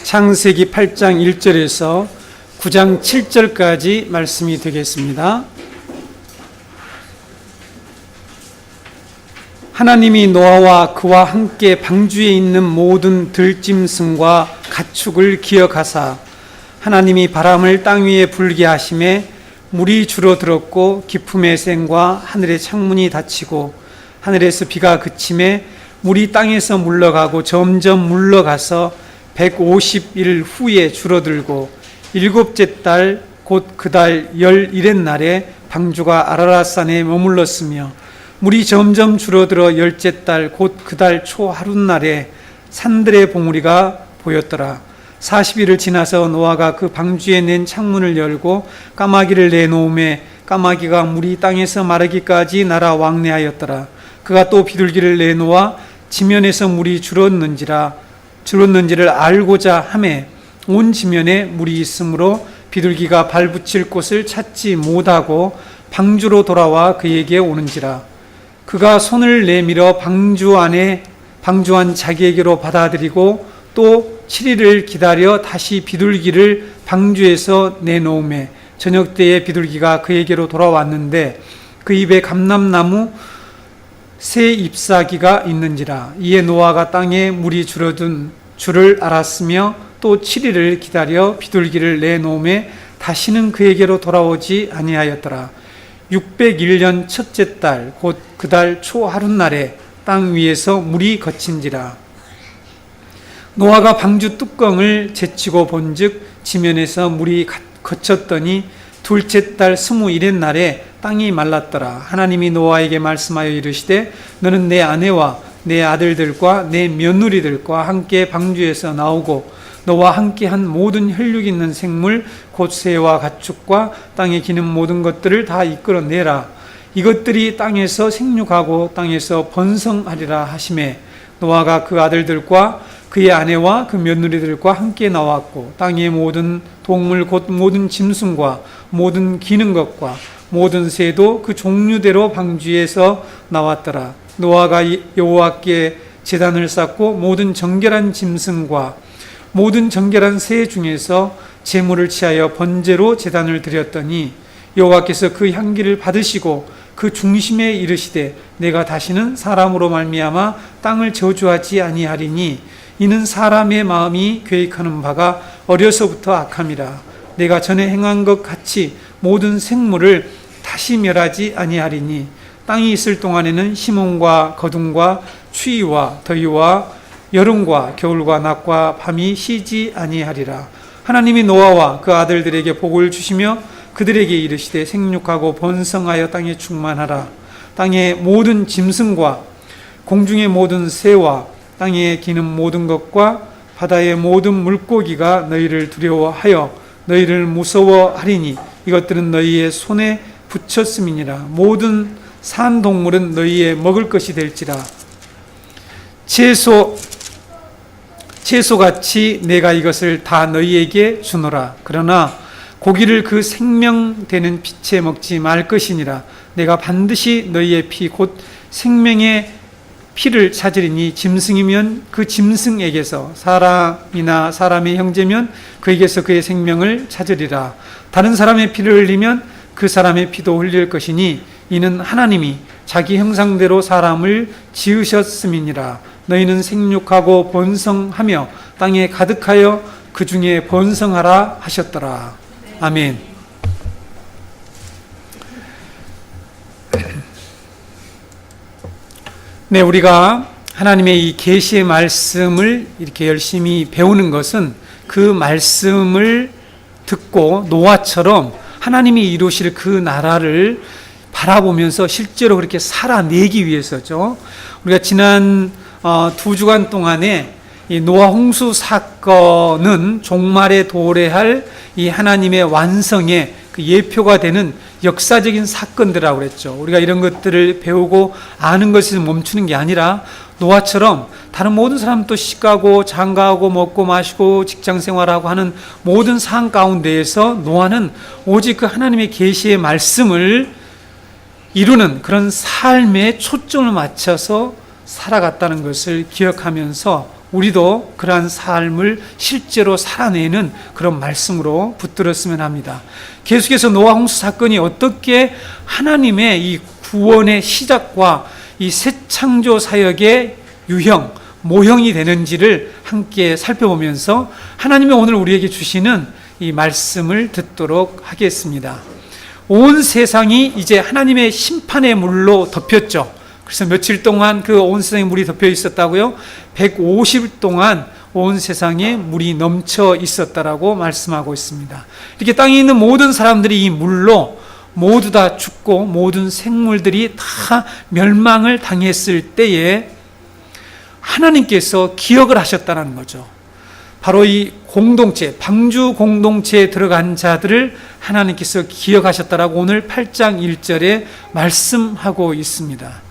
창세기 8장 1절에서 9장 7절까지 말씀이 되겠습니다. 하나님이 노아와 그와 함께 방주에 있는 모든 들짐승과 가축을 기억하사 하나님이 바람을 땅 위에 불게 하심에 물이 줄어들었고 깊음의 샘과 하늘의 창문이 닫히고 하늘에서 비가 그침에 물이 땅에서 물러가고 점점 물러가서 150일 후에 줄어들고 일곱째 달 곧 그 달 11의 날에 방주가 아라랏산에 머물렀으며 물이 점점 줄어들어 열째 달 곧 그 달 초 하룻날에 산들의 봉우리가 보였더라. 40일을 지나서 노아가 그 방주에 낸 창문을 열고 까마귀를 내놓음에 까마귀가 물이 땅에서 마르기까지 날아 왕래하였더라. 그가 또 비둘기를 내놓아 지면에서 물이 줄었는지를 알고자 하매 온 지면에 물이 있으므로 비둘기가 발붙일 곳을 찾지 못하고 방주로 돌아와 그에게 오는지라. 그가 손을 내밀어 방주 안 자기에게로 받아들이고 또 7일을 기다려 다시 비둘기를 방주에서 내놓음에 저녁 때에 비둘기가 그에게로 돌아왔는데 그 입에 감람나무 새 잎사귀가 있는지라. 이에 노아가 땅에 물이 줄어든 줄을 알았으며 또 7일을 기다려 비둘기를 내놓음에 다시는 그에게로 돌아오지 아니하였더라. 601년 첫째 달 곧 그 달 초 하룻날에 땅 위에서 물이 거친지라. 노아가 방주 뚜껑을 제치고 본즉 지면에서 물이 거쳤더니 둘째 달 21의 날에 땅이 말랐더라. 하나님이 노아에게 말씀하여 이르시되 너는 내 아내와 내 아들들과 내 며느리들과 함께 방주에서 나오고 너와 함께한 모든 혈육 있는 생물 곧 새와 가축과 땅에 기는 모든 것들을 다 이끌어내라. 이것들이 땅에서 생육하고 땅에서 번성하리라 하시매 노아가 그 아들들과 그의 아내와 그 며느리들과 함께 나왔고 땅의 모든 동물 곧 모든 짐승과 모든 기는 것과 모든 새도 그 종류대로 방주에서 나왔더라. 노아가 여호와께 제단을 쌓고 모든 정결한 짐승과 모든 정결한 새 중에서 제물을 취하여 번제로 제단을 드렸더니 여호와께서 그 향기를 받으시고 그 중심에 이르시되 내가 다시는 사람으로 말미암아 땅을 저주하지 아니하리니 이는 사람의 마음이 계획하는 바가 어려서부터 악함이라. 내가 전에 행한 것 같이 모든 생물을 다시 멸하지 아니하리니 땅이 있을 동안에는 심음과 거둠과 추위와 더위와 여름과 겨울과 낮과 밤이 쉬지 아니하리라. 하나님이 노아와 그 아들들에게 복을 주시며 그들에게 이르시되 생육하고 번성하여 땅에 충만하라. 땅의 모든 짐승과 공중의 모든 새와 땅에 기는 모든 것과 바다의 모든 물고기가 너희를 두려워하여 너희를 무서워하리니 이것들은 너희의 손에 붙였음이니라. 모든 산 동물은 너희의 먹을 것이 될지라. 채소같이 내가 이것을 다 너희에게 주노라. 그러나 고기를 그 생명되는 빛에 먹지 말 것이니라. 내가 반드시 너희의 피 곧 생명의 피를 찾으리니 짐승이면 그 짐승에게서 사람이나 사람의 형제면 그에게서 그의 생명을 찾으리라. 다른 사람의 피를 흘리면 그 사람의 피도 흘릴 것이니 이는 하나님이 자기 형상대로 사람을 지으셨음이니라. 너희는 생육하고 번성하며 땅에 가득하여 그 중에 번성하라 하셨더라. 아멘. 네, 우리가 하나님의 이 계시의 말씀을 이렇게 열심히 배우는 것은 그 말씀을 듣고 노아처럼 하나님이 이루실 그 나라를 바라보면서 실제로 그렇게 살아내기 위해서죠. 우리가 지난 2주간 동안에 이 노아 홍수 사건은 종말에 도래할 이 하나님의 완성의 그 예표가 되는 역사적인 사건들이라고 그랬죠. 우리가 이런 것들을 배우고 아는 것에서 멈추는 게 아니라 노아처럼 다른 모든 사람도 시가고 장가하고 먹고 마시고 직장 생활하고 하는 모든 상황 가운데에서 노아는 오직 그 하나님의 계시의 말씀을 이루는 그런 삶에 초점을 맞춰서 살아갔다는 것을 기억하면서 우리도 그러한 삶을 실제로 살아내는 그런 말씀으로 붙들었으면 합니다. 계속해서 노아 홍수 사건이 어떻게 하나님의 이 구원의 시작과 이 새 창조 사역의 유형, 모형이 되는지를 함께 살펴보면서 하나님이 오늘 우리에게 주시는 이 말씀을 듣도록 하겠습니다. 온 세상이 이제 하나님의 심판의 물로 덮였죠. 그래서 며칠 동안 그 온 세상에 물이 덮여 있었다고요? 150일 동안 온 세상에 물이 넘쳐 있었다라고 말씀하고 있습니다. 이렇게 땅에 있는 모든 사람들이 이 물로 모두 다 죽고 모든 생물들이 다 멸망을 당했을 때에 하나님께서 기억을 하셨다는 거죠. 바로 이 공동체, 방주 공동체에 들어간 자들을 하나님께서 기억하셨다라고 오늘 8장 1절에 말씀하고 있습니다.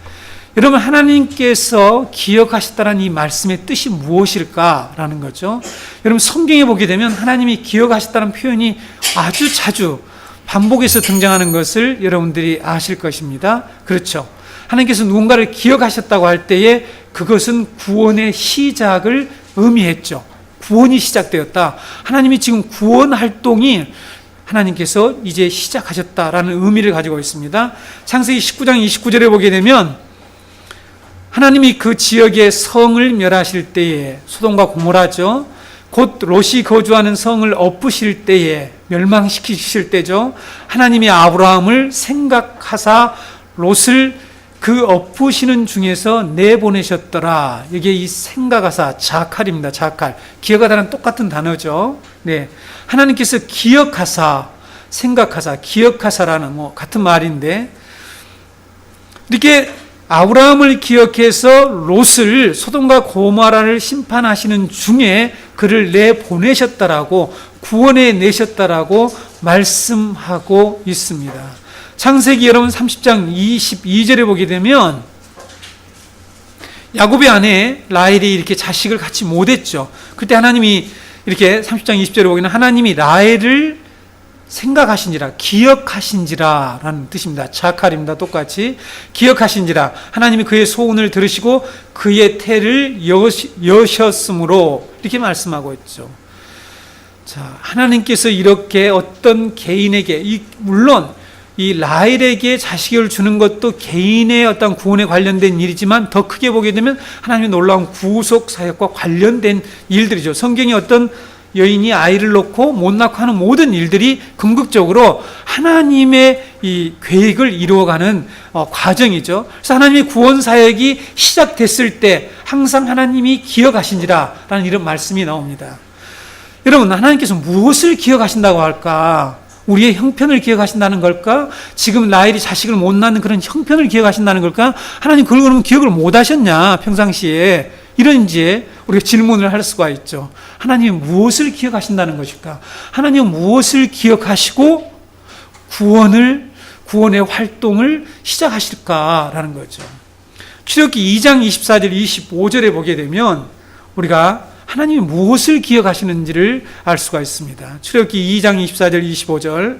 여러분, 하나님께서 기억하셨다는 이 말씀의 뜻이 무엇일까라는 거죠. 여러분, 성경에 보게 되면 하나님이 기억하셨다는 표현이 아주 자주 반복해서 등장하는 것을 여러분들이 아실 것입니다. 그렇죠. 하나님께서 누군가를 기억하셨다고 할 때에 그것은 구원의 시작을 의미했죠. 구원이 시작되었다. 하나님이 지금 구원 활동이 하나님께서 이제 시작하셨다라는 의미를 가지고 있습니다. 창세기 19장 29절에 보게 되면 하나님이 그 지역의 성을 멸하실 때에, 소돔과 고모라죠, 곧 롯이 거주하는 성을 엎으실 때에, 멸망시키실 때죠, 하나님이 아브라함을 생각하사 롯을 그 엎으시는 중에서 내보내셨더라. 이게 이 생각하사, 자칼입니다. 자칼. 기억하다는 똑같은 단어죠. 네. 하나님께서 기억하사, 생각하사, 기억하사라는 같은 말인데, 이렇게 아브라함을 기억해서 롯을, 소돔과 고모라를 심판하시는 중에 그를 내보내셨다라고, 구원해 내셨다라고 말씀하고 있습니다. 창세기 여러분 30장 22절에 보게 되면 야곱의 아내 라헬이 이렇게 자식을 갖지 못했죠. 그때 하나님이 이렇게 30장 20절에 보기는 하나님이 라헬을 생각하신지라, 기억하신지라 라는 뜻입니다. 자칼입니다. 똑같이 기억하신지라. 하나님이 그의 소원을 들으시고 그의 태를 여셨으므로 이렇게 말씀하고 있죠. 자, 하나님께서 이렇게 어떤 개인에게, 물론 이 라헬에게 자식을 주는 것도 개인의 어떤 구원에 관련된 일이지만 더 크게 보게 되면 하나님의 놀라운 구속 사역과 관련된 일들이죠. 성경이 어떤 여인이 아이를 놓고 못 낳고 하는 모든 일들이 궁극적으로 하나님의 이 계획을 이루어가는 과정이죠. 그래서 하나님의 구원 사역이 시작됐을 때 항상 하나님이 기억하신지라 라는 이런 말씀이 나옵니다. 여러분, 하나님께서 무엇을 기억하신다고 할까? 우리의 형편을 기억하신다는 걸까? 지금 라헬이 자식을 못 낳는 그런 형편을 기억하신다는 걸까? 하나님 그걸 그러면 기억을 못 하셨냐, 평상시에? 이런 이제 우리가 질문을 할 수가 있죠. 하나님이 무엇을 기억하신다는 것일까? 하나님은 무엇을 기억하시고 구원의 활동을 시작하실까라는 거죠. 출애굽기 2장 24절 25절에 보게 되면 우리가 하나님이 무엇을 기억하시는지를 알 수가 있습니다. 출애굽기 2장 24절 25절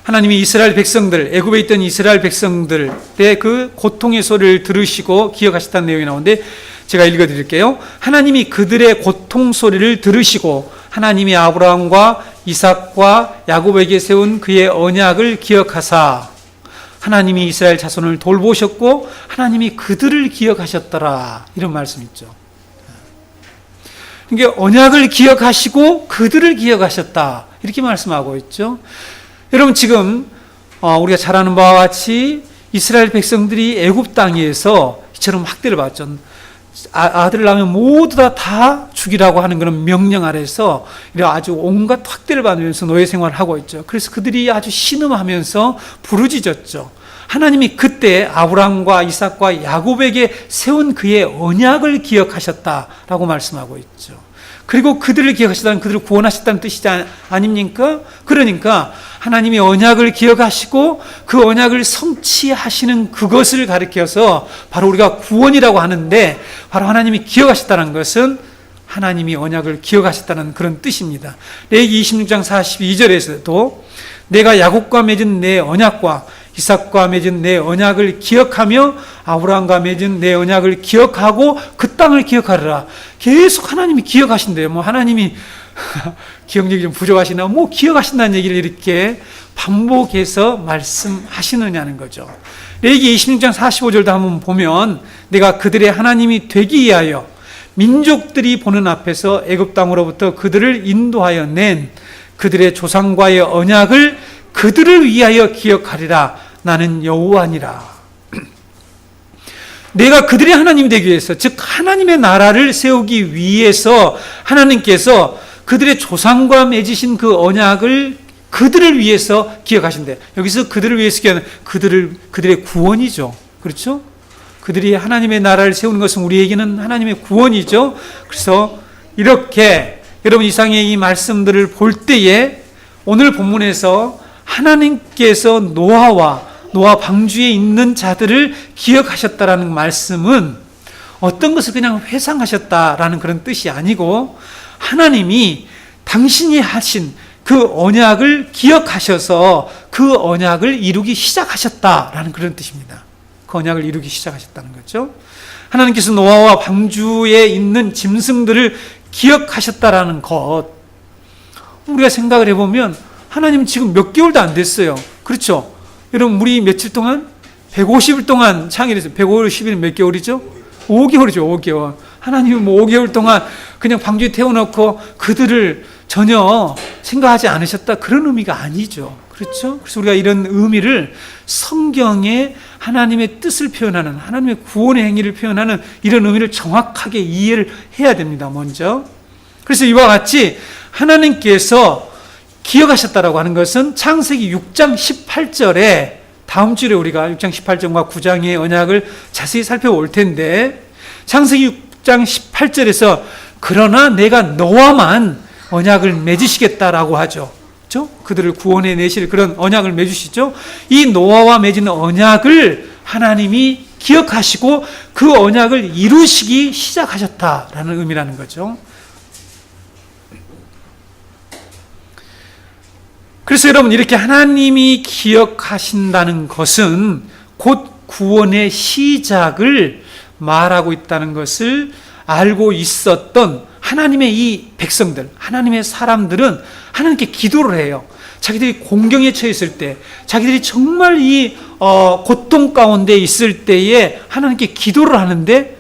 하나님이 이스라엘 백성들, 애굽에 있던 이스라엘 백성들의 그 고통의 소리를 들으시고 기억하셨다는 내용이 나오는데 제가 읽어드릴게요. 하나님이 그들의 고통 소리를 들으시고 하나님이 아브라함과 이삭과 야곱에게 세운 그의 언약을 기억하사 하나님이 이스라엘 자손을 돌보셨고 하나님이 그들을 기억하셨더라. 이런 말씀 있죠. 이게 언약을 기억하시고 그들을 기억하셨다. 이렇게 말씀하고 있죠. 여러분, 지금 우리가 잘 아는 바와 같이 이스라엘 백성들이 애굽 땅에서 이처럼 학대를 받죠. 아들을 낳으면 모두 다 죽이라고 하는 그런 명령 아래서 아주 온갖 학대를 받으면서 노예 생활을 하고 있죠. 그래서 그들이 아주 신음하면서 부르짖었죠. 하나님이 그때 아브라함과 이삭과 야곱에게 세운 그의 언약을 기억하셨다라고 말씀하고 있죠. 그리고 그들을 기억하시다는, 그들을 구원하셨다는 뜻이지 아닙니까? 그러니까 하나님이 언약을 기억하시고 그 언약을 성취하시는 그것을 가리켜서 바로 우리가 구원이라고 하는데, 바로 하나님이 기억하셨다는 것은 하나님이 언약을 기억하셨다는 그런 뜻입니다. 레위기 26장 42절에서도 내가 야곱과 맺은 내 언약과 이삭과 맺은 내 언약을 기억하며 아브라함과 맺은 내 언약을 기억하고 그 땅을 기억하리라. 계속 하나님이 기억하신대요. 뭐 하나님이 기억력이 좀 부족하시나 뭐 기억하신다는 얘기를 이렇게 반복해서 말씀하시느냐는 거죠. 레위기 26장 45절도 한번 보면 내가 그들의 하나님이 되기 위하여 민족들이 보는 앞에서 애굽 땅으로부터 그들을 인도하여 낸 그들의 조상과의 언약을 그들을 위하여 기억하리라. 나는 여호와니라. 내가 그들의 하나님이 되기 위해서, 즉 하나님의 나라를 세우기 위해서 하나님께서 그들의 조상과 맺으신 그 언약을 그들을 위해서 기억하신대. 여기서 그들을 위해서 기억하는 그들의 구원이죠. 그렇죠? 그들이 하나님의 나라를 세우는 것은 우리에게는 하나님의 구원이죠. 그래서 이렇게 여러분 이상의 이 말씀들을 볼 때에 오늘 본문에서 하나님께서 노아 방주에 있는 자들을 기억하셨다라는 말씀은 어떤 것을 그냥 회상하셨다라는 그런 뜻이 아니고 하나님이 당신이 하신 그 언약을 기억하셔서 그 언약을 이루기 시작하셨다라는 그런 뜻입니다. 그 언약을 이루기 시작하셨다는 거죠. 하나님께서 노아와 방주에 있는 짐승들을 기억하셨다라는 것, 우리가 생각을 해보면 하나님 지금 몇 개월도 안 됐어요. 그렇죠? 여러분 우리 며칠 동안 150일 동안 창일했어요. 150일은 몇 개월이죠? 5개월이죠. 5개월. 하나님이 뭐 5개월 동안 그냥 방주에 태워놓고 그들을 전혀 생각하지 않으셨다, 그런 의미가 아니죠. 그렇죠? 그래서 우리가 이런 의미를 성경에 하나님의 뜻을 표현하는, 하나님의 구원의 행위를 표현하는 이런 의미를 정확하게 이해를 해야 됩니다. 먼저. 그래서 이와 같이 하나님께서 기억하셨다라고 하는 것은 창세기 6장 18절에 다음 주에 우리가 6장 18절과 9장의 언약을 자세히 살펴볼 텐데, 창세기 6장 18절에서 그러나 내가 너와만 언약을 맺으시겠다라고 하죠. 그렇죠? 그들을 구원해 내실 그런 언약을 맺으시죠. 이 노아와 맺은 언약을 하나님이 기억하시고 그 언약을 이루시기 시작하셨다라는 의미라는 거죠. 그래서 여러분 이렇게 하나님이 기억하신다는 것은 곧 구원의 시작을 말하고 있다는 것을 알고 있었던 하나님의 이 백성들, 하나님의 사람들은 하나님께 기도를 해요. 자기들이 공경에 처했을 때, 자기들이 정말 이 고통 가운데 있을 때에 하나님께 기도를 하는데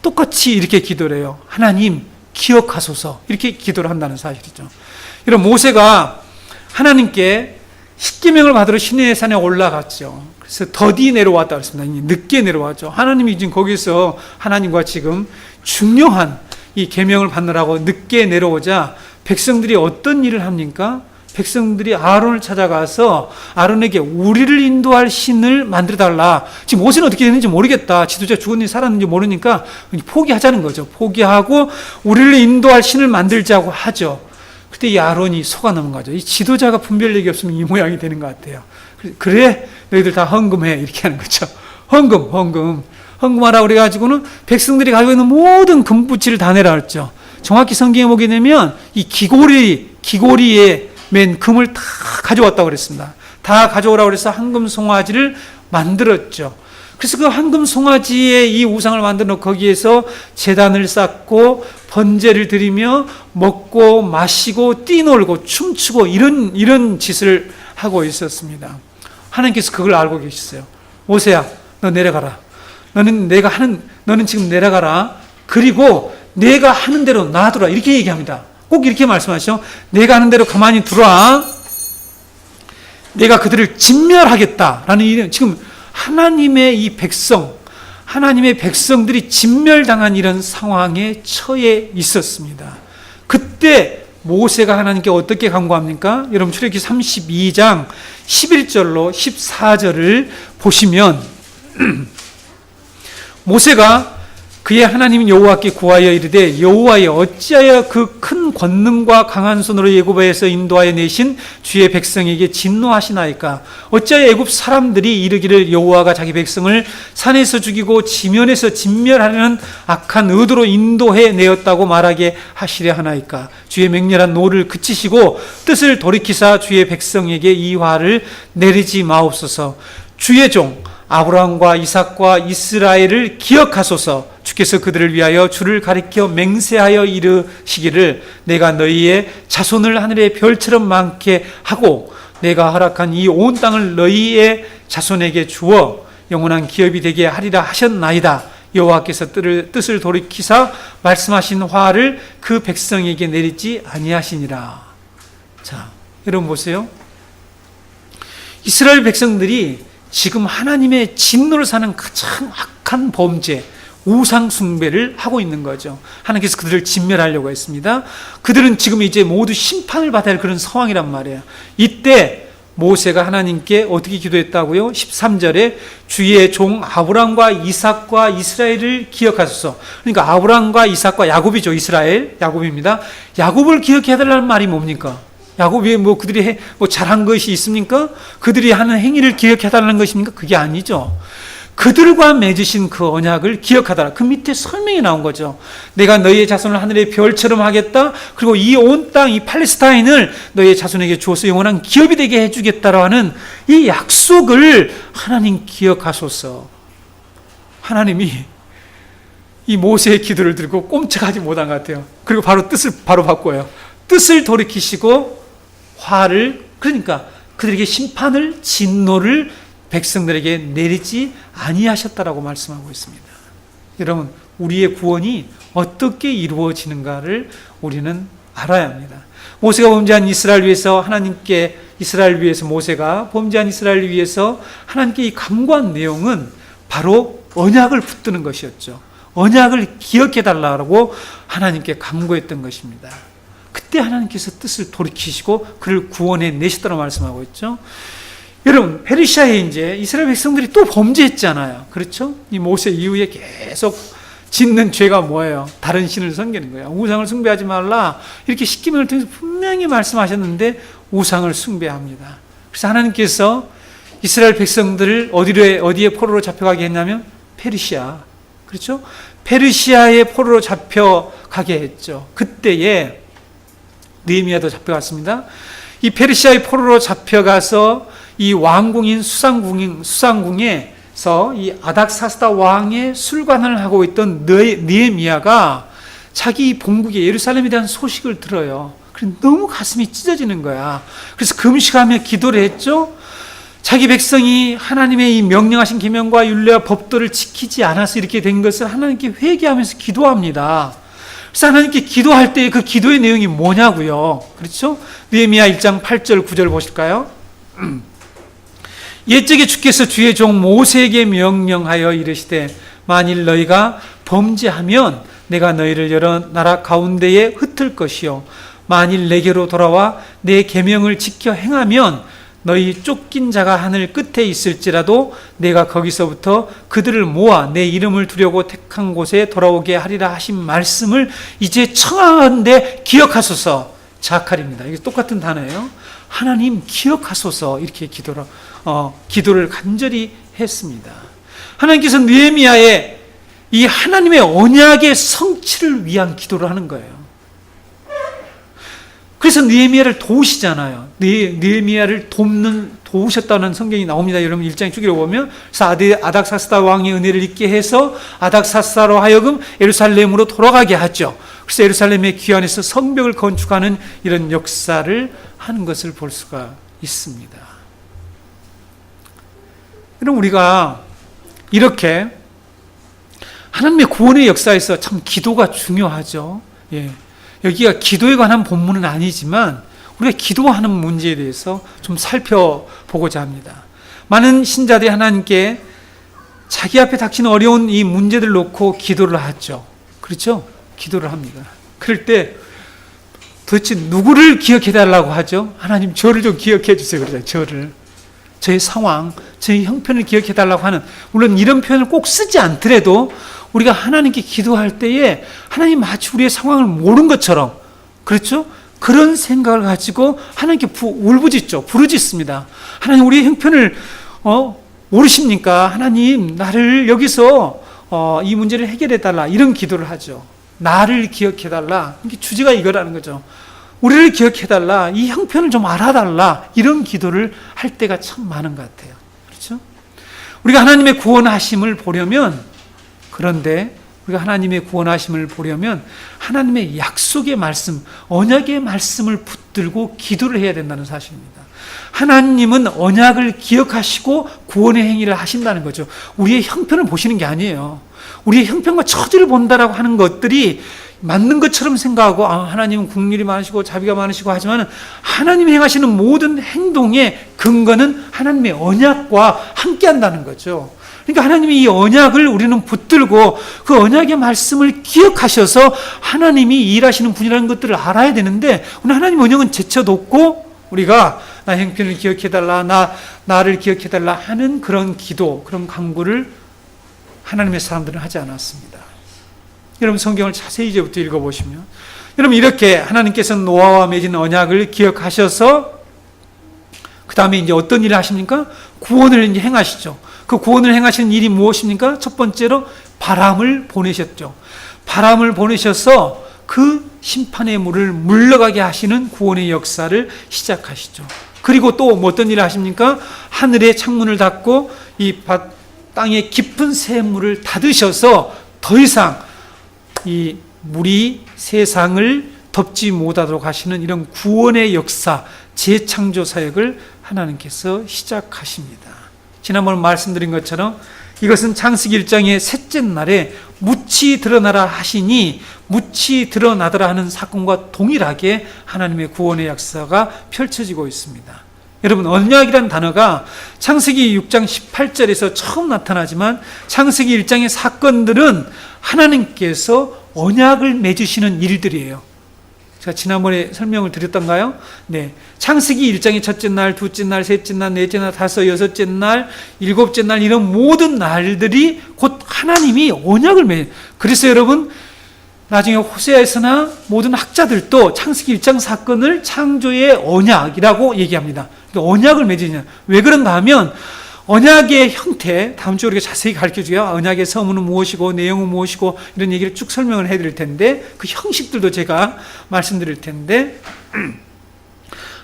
똑같이 이렇게 기도를 해요. 하나님 기억하소서, 이렇게 기도를 한다는 사실이죠. 이런 모세가 하나님께 십계명을 받으러 시내의 산에 올라갔죠. 그래서 더디 내려왔다 그랬습니다. 늦게 내려왔죠. 하나님이 지금 거기서 하나님과 지금 중요한 이 계명을 받느라고 늦게 내려오자 백성들이 어떤 일을 합니까? 백성들이 아론을 찾아가서 아론에게 우리를 인도할 신을 만들어달라. 지금 모세는 어떻게 됐는지 모르겠다. 지도자 죽었는지 살았는지 모르니까 포기하자는 거죠. 포기하고 우리를 인도할 신을 만들자고 하죠. 그때 이 아론이 속아 넘은 거죠. 이 지도자가 분별력이 없으면 이 모양이 되는 것 같아요. 그래, 너희들 다 헌금해. 이렇게 하는 거죠. 헌금하라고 그래가지고는 백성들이 가지고 있는 모든 금붙이를 다 내려왔죠. 정확히 성경에 보게 되면 이 귀고리에 맨 금을 다 가져왔다고 그랬습니다. 다 가져오라고 그래서 황금 송아지를 만들었죠. 그래서 그 황금 송아지의 이 우상을 만들어 놓고 거기에서 제단을 쌓고 번제를 드리며 먹고 마시고 뛰놀고 춤추고 이런 짓을 하고 있었습니다. 하나님께서 그걸 알고 계셨어요. 모세야, 너 내려가라. 너는 지금 내려가라. 그리고 내가 하는 대로 놔두라. 이렇게 얘기합니다. 꼭 이렇게 말씀하시죠. 내가 하는 대로 가만히 두라. 내가 그들을 진멸하겠다라는 이런, 지금 하나님의 이 하나님의 백성들이 진멸당한 이런 상황에 처해 있었습니다. 그때 모세가 하나님께 어떻게 간구합니까? 여러분 출애굽기 32장 11절로 14절을 보시면 모세가 그의 하나님 여호와께 구하여 이르되 여호와여 어찌하여 그 큰 권능과 강한 손으로 애굽에서 인도하여 내신 주의 백성에게 진노하시나이까? 어찌하여 애굽 사람들이 이르기를 여호와가 자기 백성을 산에서 죽이고 지면에서 진멸하려는 악한 의도로 인도해 내었다고 말하게 하시려 하나이까? 주의 맹렬한 노를 그치시고 뜻을 돌이키사 주의 백성에게 이 화를 내리지 마옵소서. 주의 종 아브라함과 이삭과 이스라엘을 기억하소서. 주께서 그들을 위하여 주를 가리켜 맹세하여 이르시기를 내가 너희의 자손을 하늘의 별처럼 많게 하고 내가 허락한 이 온 땅을 너희의 자손에게 주어 영원한 기업이 되게 하리라 하셨나이다. 여호와께서 뜻을 돌이키사 말씀하신 화를 그 백성에게 내리지 아니하시니라. 자, 여러분 보세요. 이스라엘 백성들이 지금 하나님의 진노를 사는 가장 악한 범죄, 우상 숭배를 하고 있는 거죠. 하나님께서 그들을 진멸하려고 했습니다. 그들은 지금 이제 모두 심판을 받아야 할 그런 상황이란 말이에요. 이때 모세가 하나님께 어떻게 기도했다고요? 13절에 주의 종 아브라함과 이삭과 이스라엘을 기억하소서. 그러니까 아브라함과 이삭과 야곱이죠. 이스라엘, 야곱입니다. 야곱을 기억해달라는 말이 뭡니까? 야곱이 그들이 잘한 것이 있습니까? 그들이 하는 행위를 기억해달라는 것입니까? 그게 아니죠. 그들과 맺으신 그 언약을 기억하더라. 그 밑에 설명이 나온 거죠. 내가 너희의 자손을 하늘의 별처럼 하겠다. 그리고 이 온 땅, 이 팔레스타인을 너희의 자손에게 주어서 영원한 기업이 되게 해주겠다라고 하는 이 약속을 하나님 기억하소서. 하나님이 이 모세의 기도를 들고 꼼짝하지 못한 것 같아요. 그리고 바로 뜻을 바꿔요. 뜻을 돌이키시고 화를, 그러니까 그들에게 심판을, 진노를 백성들에게 내리지 아니하셨다라고 말씀하고 있습니다. 여러분, 우리의 구원이 어떻게 이루어지는가를 우리는 알아야 합니다. 모세가 범죄한 이스라엘 위해서 하나님께, 이스라엘 위해서 모세가 범죄한 이스라엘 위해서 하나님께 이 간구한 내용은 바로 언약을 붙드는 것이었죠. 언약을 기억해달라고 하나님께 간구했던 것입니다. 그때 하나님께서 뜻을 돌이키시고 그를 구원해 내시더라 말씀하고 있죠. 여러분, 페르시아에 이제 이스라엘 백성들이 또 범죄했잖아요. 그렇죠? 이 모세 이후에 계속 짓는 죄가 뭐예요? 다른 신을 섬기는 거예요. 우상을 숭배하지 말라. 이렇게 십계명을 통해서 분명히 말씀하셨는데 우상을 숭배합니다. 그래서 하나님께서 이스라엘 백성들을 어디에 포로로 잡혀가게 했냐면 페르시아. 그렇죠? 페르시아의 포로로 잡혀가게 했죠. 그때에 느헤미야도 잡혀갔습니다. 이 페르시아의 포로로 잡혀가서 이 왕궁인 수상궁에서 이 아닥사스다 왕의 술관을 하고 있던 느헤미야가 자기 본국의 예루살렘에 대한 소식을 들어요. 그래서 너무 가슴이 찢어지는 거야. 그래서 금식하며 기도를 했죠. 자기 백성이 하나님의 이 명령하신 계명과 율례와 법도를 지키지 않아서 이렇게 된 것을 하나님께 회개하면서 기도합니다. 그래서 하나님께 기도할 때 그 기도의 내용이 뭐냐고요. 그렇죠? 느헤미야 1장 8절 9절 보실까요? 옛적에 주께서 주의 종 모세에게 명령하여 이르시되 만일 너희가 범죄하면 내가 너희를 여러 나라 가운데에 흩을 것이요 만일 내게로 돌아와 내 계명을 지켜 행하면 너희 쫓긴 자가 하늘 끝에 있을지라도 내가 거기서부터 그들을 모아 내 이름을 두려고 택한 곳에 돌아오게 하리라 하신 말씀을 이제 청하건대 기억하소서. 자칼입니다. 이게 똑같은 단어예요. 하나님 기억하소서. 이렇게 기도를 간절히 했습니다. 하나님께서 느헤미야의 이 하나님의 언약의 성취를 위한 기도를 하는 거예요. 그래서 느헤미야를 도우시잖아요. 느헤미야를 도우셨다는 성경이 나옵니다. 여러분 1장에 쭉 읽어보면 그래서 아닥사스다 왕의 은혜를 잊게 해서 아닥사스다로 하여금 예루살렘으로 돌아가게 하죠. 그래서 예루살렘의 귀환에서 성벽을 건축하는 이런 역사를 하는 것을 볼 수가 있습니다. 그럼 우리가 이렇게 하나님의 구원의 역사에서 참 기도가 중요하죠. 예. 여기가 기도에 관한 본문은 아니지만 우리가 기도하는 문제에 대해서 좀 살펴보고자 합니다. 많은 신자들이 하나님께 자기 앞에 닥치는 어려운 이 문제들을 놓고 기도를 하죠. 그렇죠? 기도를 합니다. 그럴 때 도대체 누구를 기억해달라고 하죠? 하나님 저를 좀 기억해 주세요. 그러죠. 저를. 저의 상황, 저의 형편을 기억해달라고 하는, 물론 이런 표현을 꼭 쓰지 않더라도 우리가 하나님께 기도할 때에 하나님 마치 우리의 상황을 모르는 것처럼, 그렇죠? 그런 생각을 가지고 하나님께 울부짖죠. 부르짖습니다. 하나님 우리의 형편을 모르십니까? 하나님 나를 여기서 이 문제를 해결해달라. 이런 기도를 하죠. 나를 기억해달라. 이게 주제가 이거라는 거죠. 우리를 기억해달라. 이 형편을 좀 알아달라. 이런 기도를 할 때가 참 많은 것 같아요. 그렇죠? 우리가 하나님의 구원하심을 보려면, 그런데 우리가 하나님의 구원하심을 보려면 하나님의 약속의 말씀, 언약의 말씀을 붙들고 기도를 해야 된다는 사실입니다. 하나님은 언약을 기억하시고 구원의 행위를 하신다는 거죠. 우리의 형편을 보시는 게 아니에요. 우리의 형편과 처지를 본다라고 하는 것들이 맞는 것처럼 생각하고, 하나님은 국률이 많으시고 자비가 많으시고 하지만 하나님이 행하시는 모든 행동의 근거는 하나님의 언약과 함께 한다는 거죠. 그러니까 하나님이 이 언약을 우리는 붙들고 그 언약의 말씀을 기억하셔서 하나님이 일하시는 분이라는 것들을 알아야 되는데, 오늘 하나님 언약은 제쳐놓고 우리가 나 형편을 기억해달라, 나를 기억해달라 하는 그런 기도, 그런 간구를 하나님의 사람들은 하지 않았습니다. 여러분 성경을 자세히 이제부터 읽어보시면, 여러분 이렇게 하나님께서 노아와 맺은 언약을 기억하셔서 그 다음에 이제 어떤 일을 하십니까? 구원을 이제 행하시죠. 그 구원을 행하시는 일이 무엇입니까? 첫 번째로 바람을 보내셨죠. 바람을 보내셔서 그 심판의 물을 물러가게 하시는 구원의 역사를 시작하시죠. 그리고 또 어떤 일을 하십니까? 하늘의 창문을 닫고 이 땅의 깊은 샘물을 닫으셔서 더 이상 이 물이 세상을 덮지 못하도록 하시는 이런 구원의 역사, 재창조 사역을 하나님께서 시작하십니다. 지난번에 말씀드린 것처럼 이것은 창세기 1장의 셋째 날에 묻히 드러나라 하시니 묻히 드러나더라 하는 사건과 동일하게 하나님의 구원의 역사가 펼쳐지고 있습니다. 여러분 언약이란 단어가 창세기 6장 18절에서 처음 나타나지만 창세기 1장의 사건들은 하나님께서 언약을 맺으시는 일들이에요. 제가 지난번에 설명을 드렸던가요? 네. 창세기 1장의 첫째 날, 둘째 날, 셋째 날, 넷째 날, 다섯, 여섯째 날, 일곱째 날, 이런 모든 날들이 곧 하나님이 언약을 맺어요. 그래서 여러분 나중에 호세아에서나 모든 학자들도 창세기 1장 사건을 창조의 언약이라고 얘기합니다. 그러니까 언약을 맺으냐. 왜 그런가 하면 언약의 형태, 다음 주에 우리가 자세히 가르쳐줘요. 언약의 서문은 무엇이고 내용은 무엇이고 이런 얘기를 쭉 설명을 해드릴 텐데, 그 형식들도 제가 말씀드릴 텐데,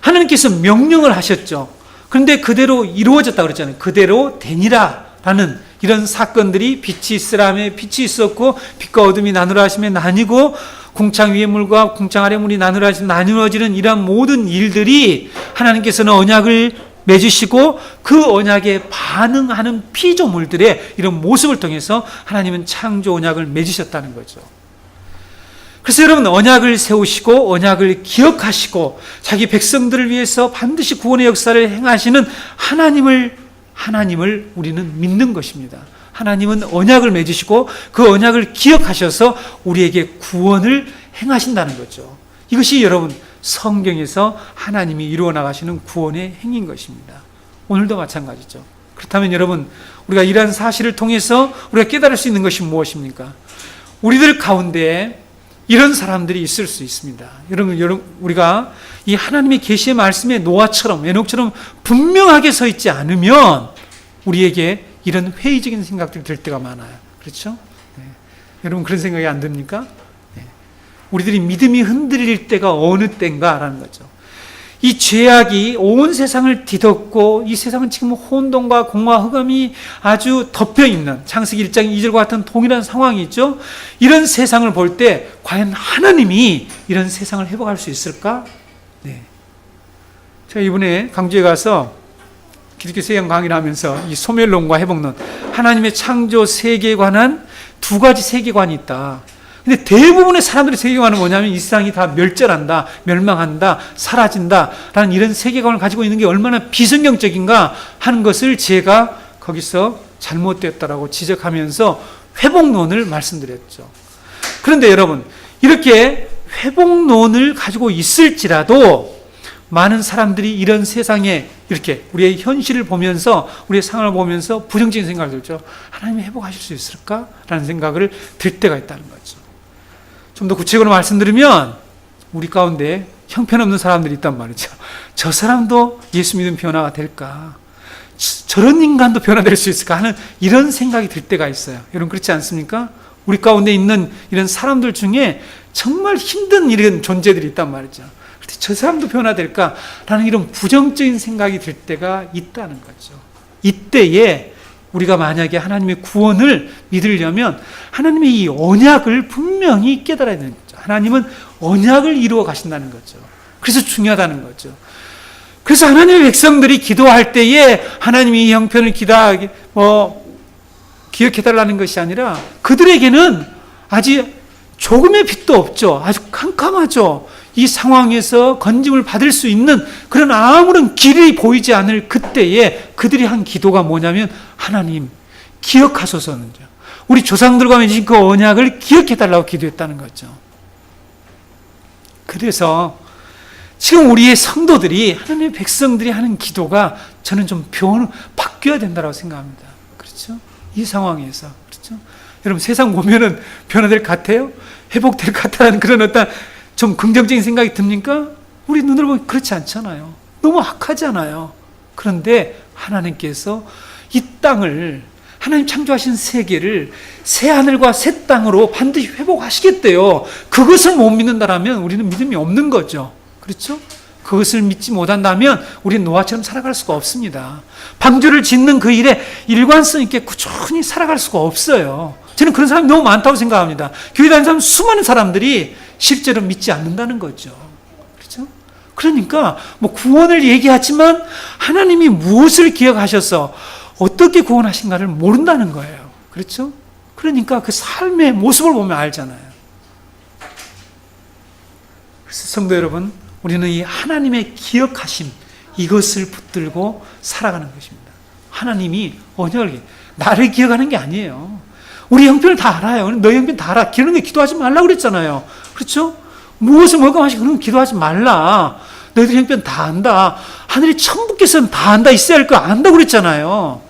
하나님께서 명령을 하셨죠. 그런데 그대로 이루어졌다고 그랬잖아요. 그대로 되니라 라는 이런 사건들이, 빛이 있으라며 빛이 있었고 빛과 어둠이 나누라 하시며 나뉘고 궁창 위의 물과 궁창 아래 물이 나누라 하시며 나누어지는 이러한 모든 일들이 하나님께서는 언약을 맺으시고 그 언약에 반응하는 피조물들의 이런 모습을 통해서 하나님은 창조 언약을 맺으셨다는 거죠. 그래서 여러분 언약을 세우시고 언약을 기억하시고 자기 백성들을 위해서 반드시 구원의 역사를 행하시는 하나님을 우리는 믿는 것입니다. 하나님은 언약을 맺으시고 그 언약을 기억하셔서 우리에게 구원을 행하신다는 거죠. 이것이 여러분 성경에서 하나님이 이루어 나가시는 구원의 행인 것입니다. 오늘도 마찬가지죠. 그렇다면 여러분 우리가 이러한 사실을 통해서 우리가 깨달을 수 있는 것이 무엇입니까? 우리들 가운데 이런 사람들이 있을 수 있습니다. 여러분 우리가 이 하나님의 계시의 말씀에 노아처럼 에녹처럼 분명하게 서 있지 않으면 우리에게 이런 회의적인 생각들이 들 때가 많아요. 그렇죠? 네. 여러분 그런 생각이 안 듭니까? 네. 우리들이 믿음이 흔들릴 때가 어느 때인가라는 거죠. 이 죄악이 온 세상을 뒤덮고 이 세상은 지금 혼돈과 공허와 흑암이 아주 덮여있는 창세기 1장 2절과 같은 동일한 상황이 있죠. 이런 세상을 볼 때 과연 하나님이 이런 세상을 회복할 수 있을까? 네. 제가 이번에 강주에 가서 기독교 세계 강의를 하면서 이 소멸론과 회복론, 하나님의 창조 세계에 관한 두 가지 세계관이 있다. 근데 대부분의 사람들의 세계관은 뭐냐면 이 세상이 다 멸절한다, 멸망한다, 사라진다 라는 이런 세계관을 가지고 있는 게 얼마나 비성경적인가 하는 것을 제가 거기서 잘못되었다라고 지적하면서 회복론을 말씀드렸죠. 그런데 여러분 이렇게 회복론을 가지고 있을지라도 많은 사람들이 이런 세상에 이렇게 우리의 현실을 보면서 우리의 상황을 보면서 부정적인 생각을 들죠. 하나님이 회복하실 수 있을까? 라는 생각을 들 때가 있다는 거죠. 좀 더 구체적으로 말씀드리면 우리 가운데 형편없는 사람들이 있단 말이죠. 저 사람도 예수 믿으면 변화가 될까? 저런 인간도 변화될 수 있을까? 하는 이런 생각이 들 때가 있어요. 여러분 그렇지 않습니까? 우리 가운데 있는 이런 사람들 중에 정말 힘든 이런 존재들이 있단 말이죠. 그런데 저 사람도 변화될까? 라는 이런 부정적인 생각이 들 때가 있다는 거죠. 이때에 우리가 만약에 하나님의 구원을 믿으려면 하나님의 이 언약을 분명히 깨달아야 되는 거죠. 하나님은 언약을 이루어 가신다는 거죠. 그래서 중요하다는 거죠. 그래서 하나님의 백성들이 기도할 때에 하나님이 이 형편을 기억해달라는 것이 아니라 그들에게는 아직 조금의 빛도 없죠. 아주 캄캄하죠. 이 상황에서 건짐을 받을 수 있는 그런 아무런 길이 보이지 않을 그때에 그들이 한 기도가 뭐냐면 하나님 기억하소서는 우리 조상들과 맺은 그 언약을 기억해달라고 기도했다는 거죠. 그래서 지금 우리의 성도들이 하나님의 백성들이 하는 기도가 저는 좀 바뀌어야 된다고 생각합니다. 그렇죠? 이 상황에서 그렇죠? 여러분 세상 보면은 변화될 것 같아요? 회복될 것 같다는 그런 어떤 좀 긍정적인 생각이 듭니까? 우리 눈으로 보면 그렇지 않잖아요. 너무 악하잖아요. 그런데 하나님께서 이 땅을 하나님 창조하신 세계를 새 하늘과 새 땅으로 반드시 회복하시겠대요. 그것을 못 믿는다면 우리는 믿음이 없는 거죠. 그렇죠? 그것을 믿지 못한다면 우리는 노아처럼 살아갈 수가 없습니다. 방주를 짓는 그 일에 일관성 있게 꾸준히 살아갈 수가 없어요. 저는 그런 사람이 너무 많다고 생각합니다. 교회 다니는 사람 수많은 사람들이 실제로 믿지 않는다는 거죠. 그렇죠? 그러니까 구원을 얘기하지만 하나님이 무엇을 기억하셔서 어떻게 구원하신가를 모른다는 거예요. 그렇죠? 그러니까 그 삶의 모습을 보면 알잖아요. 그래서 성도 여러분, 우리는 이 하나님의 기억하심 이것을 붙들고 살아가는 것입니다. 하나님이 언약을 나를 기억하는 게 아니에요. 우리 형편을 다 알아요. 너희 형편 다 알아. 그런 게 기도하지 말라고 그랬잖아요. 그렇죠? 무엇을 뭘까마시고 그런 거 기도하지 말라. 너희들 형편 다 안다. 하늘의 천부께서는 다 안다. 있어야 할 거 안다고 그랬잖아요.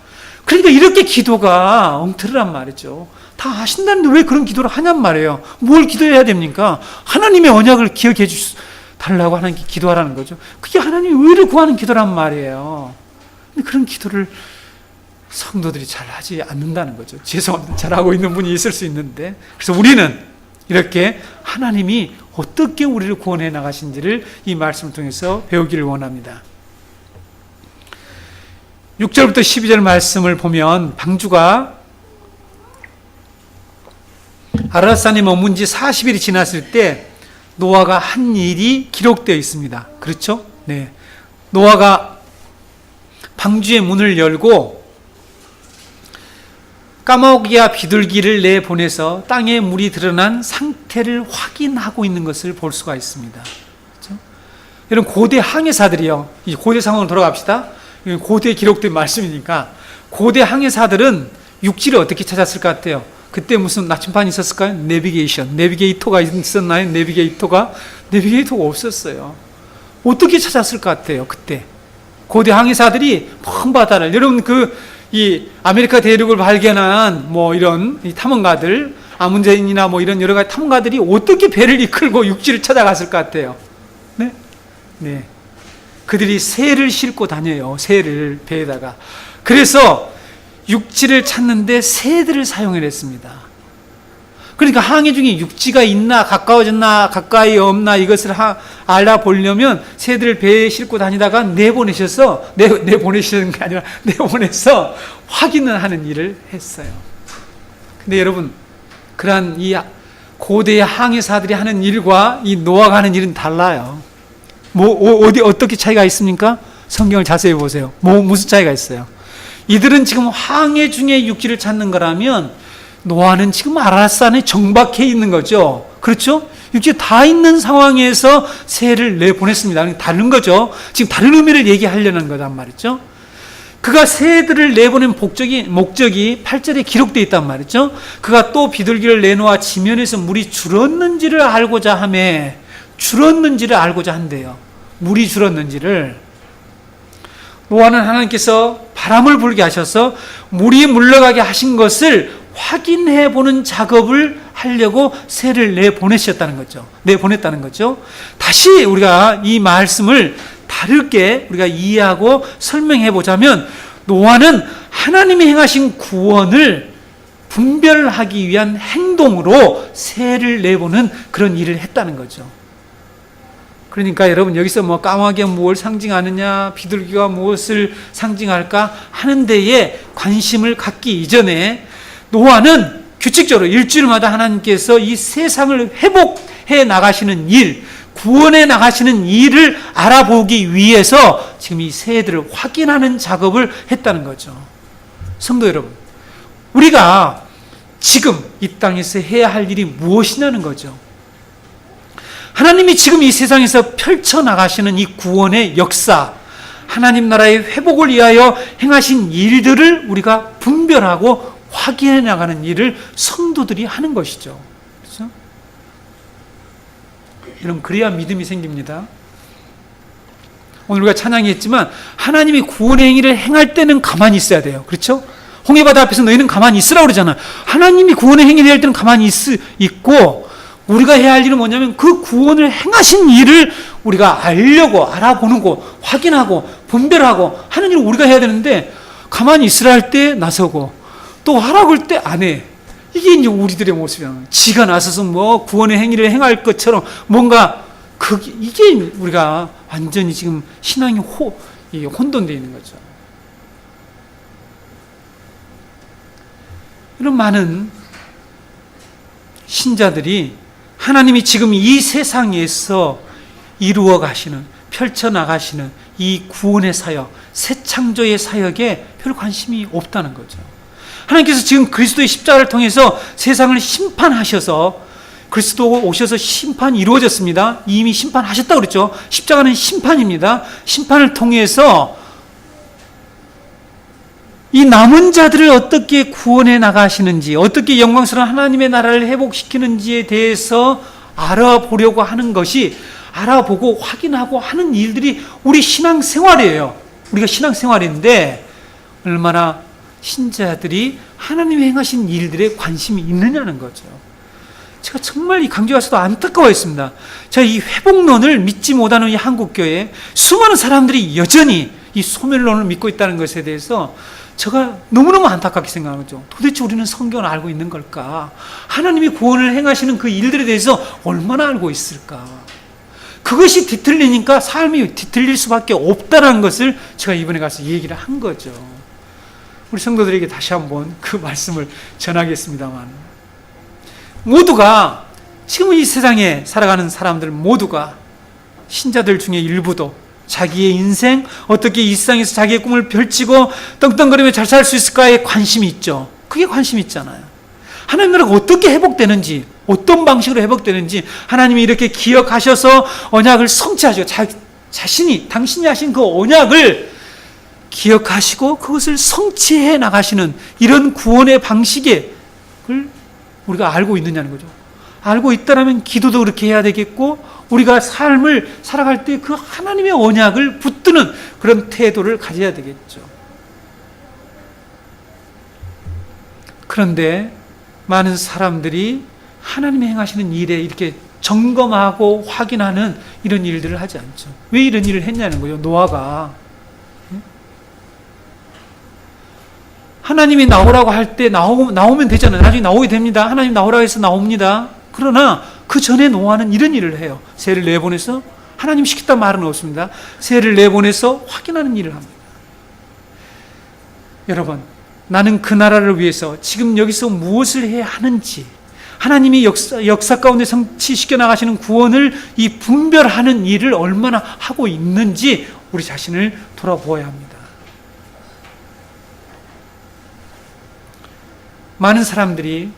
그러니까 이렇게 기도가 엉터리란 말이죠. 다 아신다는데 왜 그런 기도를 하냔 말이에요. 뭘 기도해야 됩니까? 하나님의 언약을 기억해 달라고 하나님께 기도하라는 거죠. 그게 하나님의 의를 구하는 기도란 말이에요. 근데 그런 기도를 성도들이 잘 하지 않는다는 거죠. 죄송합니다. 잘하고 있는 분이 있을 수 있는데. 그래서 우리는 이렇게 하나님이 어떻게 우리를 구원해 나가신지를 이 말씀을 통해서 배우기를 원합니다. 6절부터 12절 말씀을 보면 방주가 아라산에 머문 지 40일이 지났을 때 노아가 한 일이 기록되어 있습니다. 그렇죠? 네. 노아가 방주의 문을 열고 까마귀와 비둘기를 내보내서 땅에 물이 드러난 상태를 확인하고 있는 것을 볼 수가 있습니다. 그렇죠? 여러분 고대 항해사들이요. 이 고대 상황으로 돌아갑시다. 고대에 기록된 말씀이니까 고대 항해사들은 육지를 어떻게 찾았을 것 같아요? 그때 무슨 나침반이 있었을까요? 내비게이터가 있었나요? 내비게이터가 없었어요. 어떻게 찾았을 것 같아요? 그때 고대 항해사들이 먼 바다를, 여러분 이 아메리카 대륙을 발견한 이런 탐험가들, 아문제인이나 이런 여러 가지 탐험가들이 어떻게 배를 이끌고 육지를 찾아갔을 것 같아요? 네? 네. 그들이 새를 싣고 다녀요. 새를 배에다가. 그래서 육지를 찾는데 새들을 사용을 했습니다. 그러니까 항해 중에 육지가 있나, 가까워졌나, 가까이 없나 이것을 알아보려면 새들을 배에 싣고 다니다가 내보내서 확인을 하는 일을 했어요. 근데 여러분, 그러한 이 고대의 항해사들이 하는 일과 이 노아가 하는 일은 달라요. 어떻게 차이가 있습니까? 성경을 자세히 보세요. 무슨 차이가 있어요? 이들은 지금 항해 중에 육지를 찾는 거라면 노아는 지금 아라산에 정박해 있는 거죠. 그렇죠? 육지에 다 있는 상황에서 새를 내보냈습니다. 다른 거죠. 지금 다른 의미를 얘기하려는 거단 말이죠. 그가 새들을 내보낸 목적이 8절에 기록되어 있단 말이죠. 그가 또 비둘기를 내놓아 지면에서 물이 줄었는지를 알고자 한대요. 물이 줄었는지를. 노아는 하나님께서 바람을 불게 하셔서 물이 물러가게 하신 것을 확인해 보는 작업을 하려고 새를 내보냈다는 거죠. 다시 우리가 이 말씀을 다르게 우리가 이해하고 설명해 보자면 노아는 하나님이 행하신 구원을 분별하기 위한 행동으로 새를 내보는 그런 일을 했다는 거죠. 그러니까 여러분 여기서 뭐 까마귀가 무엇을 상징하느냐, 비둘기가 무엇을 상징할까 하는 데에 관심을 갖기 이전에 노아는 규칙적으로 일주일마다 하나님께서 이 세상을 회복해 나가시는 일, 구원해 나가시는 일을 알아보기 위해서 지금 이 새들을 확인하는 작업을 했다는 거죠. 성도 여러분, 우리가 지금 이 땅에서 해야 할 일이 무엇이냐는 거죠. 하나님이 지금 이 세상에서 펼쳐나가시는 이 구원의 역사, 하나님 나라의 회복을 위하여 행하신 일들을 우리가 분별하고 확인해 나가는 일을 성도들이 하는 것이죠. 그렇죠? 여러분, 그래야 믿음이 생깁니다. 오늘 우리가 찬양했지만 하나님이 구원의 행위를 행할 때는 가만히 있어야 돼요. 그렇죠? 홍해바다 앞에서 너희는 가만히 있으라고 그러잖아요. 하나님이 구원의 행위를 할 때는 가만히 있고, 우리가 해야 할 일은 뭐냐면 그 구원을 행하신 일을 우리가 알려고, 알아보는 거, 확인하고 분별하고 하는 일을 우리가 해야 되는데, 가만히 있으라 할 때 나서고 또 하라고 할 때 안 해. 이게 이제 우리들의 모습이야. 지가 나서서 뭐 구원의 행위를 행할 것처럼 뭔가 이게 우리가 완전히 지금 신앙이 혼돈되어 있는 거죠. 이런 많은 신자들이 하나님이 지금 이 세상에서 이루어 가시는, 펼쳐나가시는 이 구원의 사역, 새 창조의 사역에 별 관심이 없다는 거죠. 하나님께서 지금 그리스도의 십자가를 통해서 세상을 심판하셔서, 그리스도 오셔서 심판이 이루어졌습니다. 이미 심판하셨다고 그랬죠. 십자가는 심판입니다. 심판을 통해서 이 남은 자들을 어떻게 구원해 나가시는지, 어떻게 영광스러운 하나님의 나라를 회복시키는지에 대해서 알아보려고 하는 것이, 알아보고 확인하고 하는 일들이 우리 신앙생활이에요. 우리가 신앙생활인데 얼마나 신자들이 하나님이 행하신 일들에 관심이 있느냐는 거죠. 제가 정말 이 강조해서도 안타까워했습니다. 제가 이 회복론을 믿지 못하는 이 한국교회에 수많은 사람들이 여전히 이 소멸론을 믿고 있다는 것에 대해서 제가 너무너무 안타깝게 생각하죠. 도대체 우리는 성경을 알고 있는 걸까? 하나님이 구원을 행하시는 그 일들에 대해서 얼마나 알고 있을까? 그것이 뒤틀리니까 삶이 뒤틀릴 수밖에 없다는 것을 제가 이번에 가서 얘기를 한 거죠. 우리 성도들에게 다시 한번 그 말씀을 전하겠습니다만, 모두가 지금 이 세상에 살아가는 사람들 모두가, 신자들 중에 일부도 자기의 인생, 어떻게 이 세상에서 자기의 꿈을 펼치고 떵떵거리며 잘 살 수 있을까에 관심이 있죠. 그게 관심이 있잖아요. 하나님 나라가 어떻게 회복되는지, 어떤 방식으로 회복되는지 하나님이 이렇게 기억하셔서 언약을 성취하시고, 자신이, 당신이 하신 그 언약을 기억하시고 그것을 성취해 나가시는 이런 구원의 방식을 우리가 알고 있느냐는 거죠. 알고 있다면 기도도 그렇게 해야 되겠고, 우리가 삶을 살아갈 때 그 하나님의 언약을 붙드는 그런 태도를 가져야 되겠죠. 그런데 많은 사람들이 하나님이 행하시는 일에 이렇게 점검하고 확인하는 이런 일들을 하지 않죠. 왜 이런 일을 했냐는 거죠. 노아가 하나님이 나오라고 할 때 나오면 되잖아요. 나중에 나오게 됩니다. 하나님 나오라고 해서 나옵니다. 그러나 그 전에 노아는 이런 일을 해요. 새를 내보내서, 하나님 시켰다는 말은 없습니다. 새를 내보내서 확인하는 일을 합니다. 여러분, 나는 그 나라를 위해서 지금 여기서 무엇을 해야 하는지, 하나님이 역사 가운데 성취시켜 나가시는 구원을 이 분별하는 일을 얼마나 하고 있는지 우리 자신을 돌아보아야 합니다. 많은 사람들이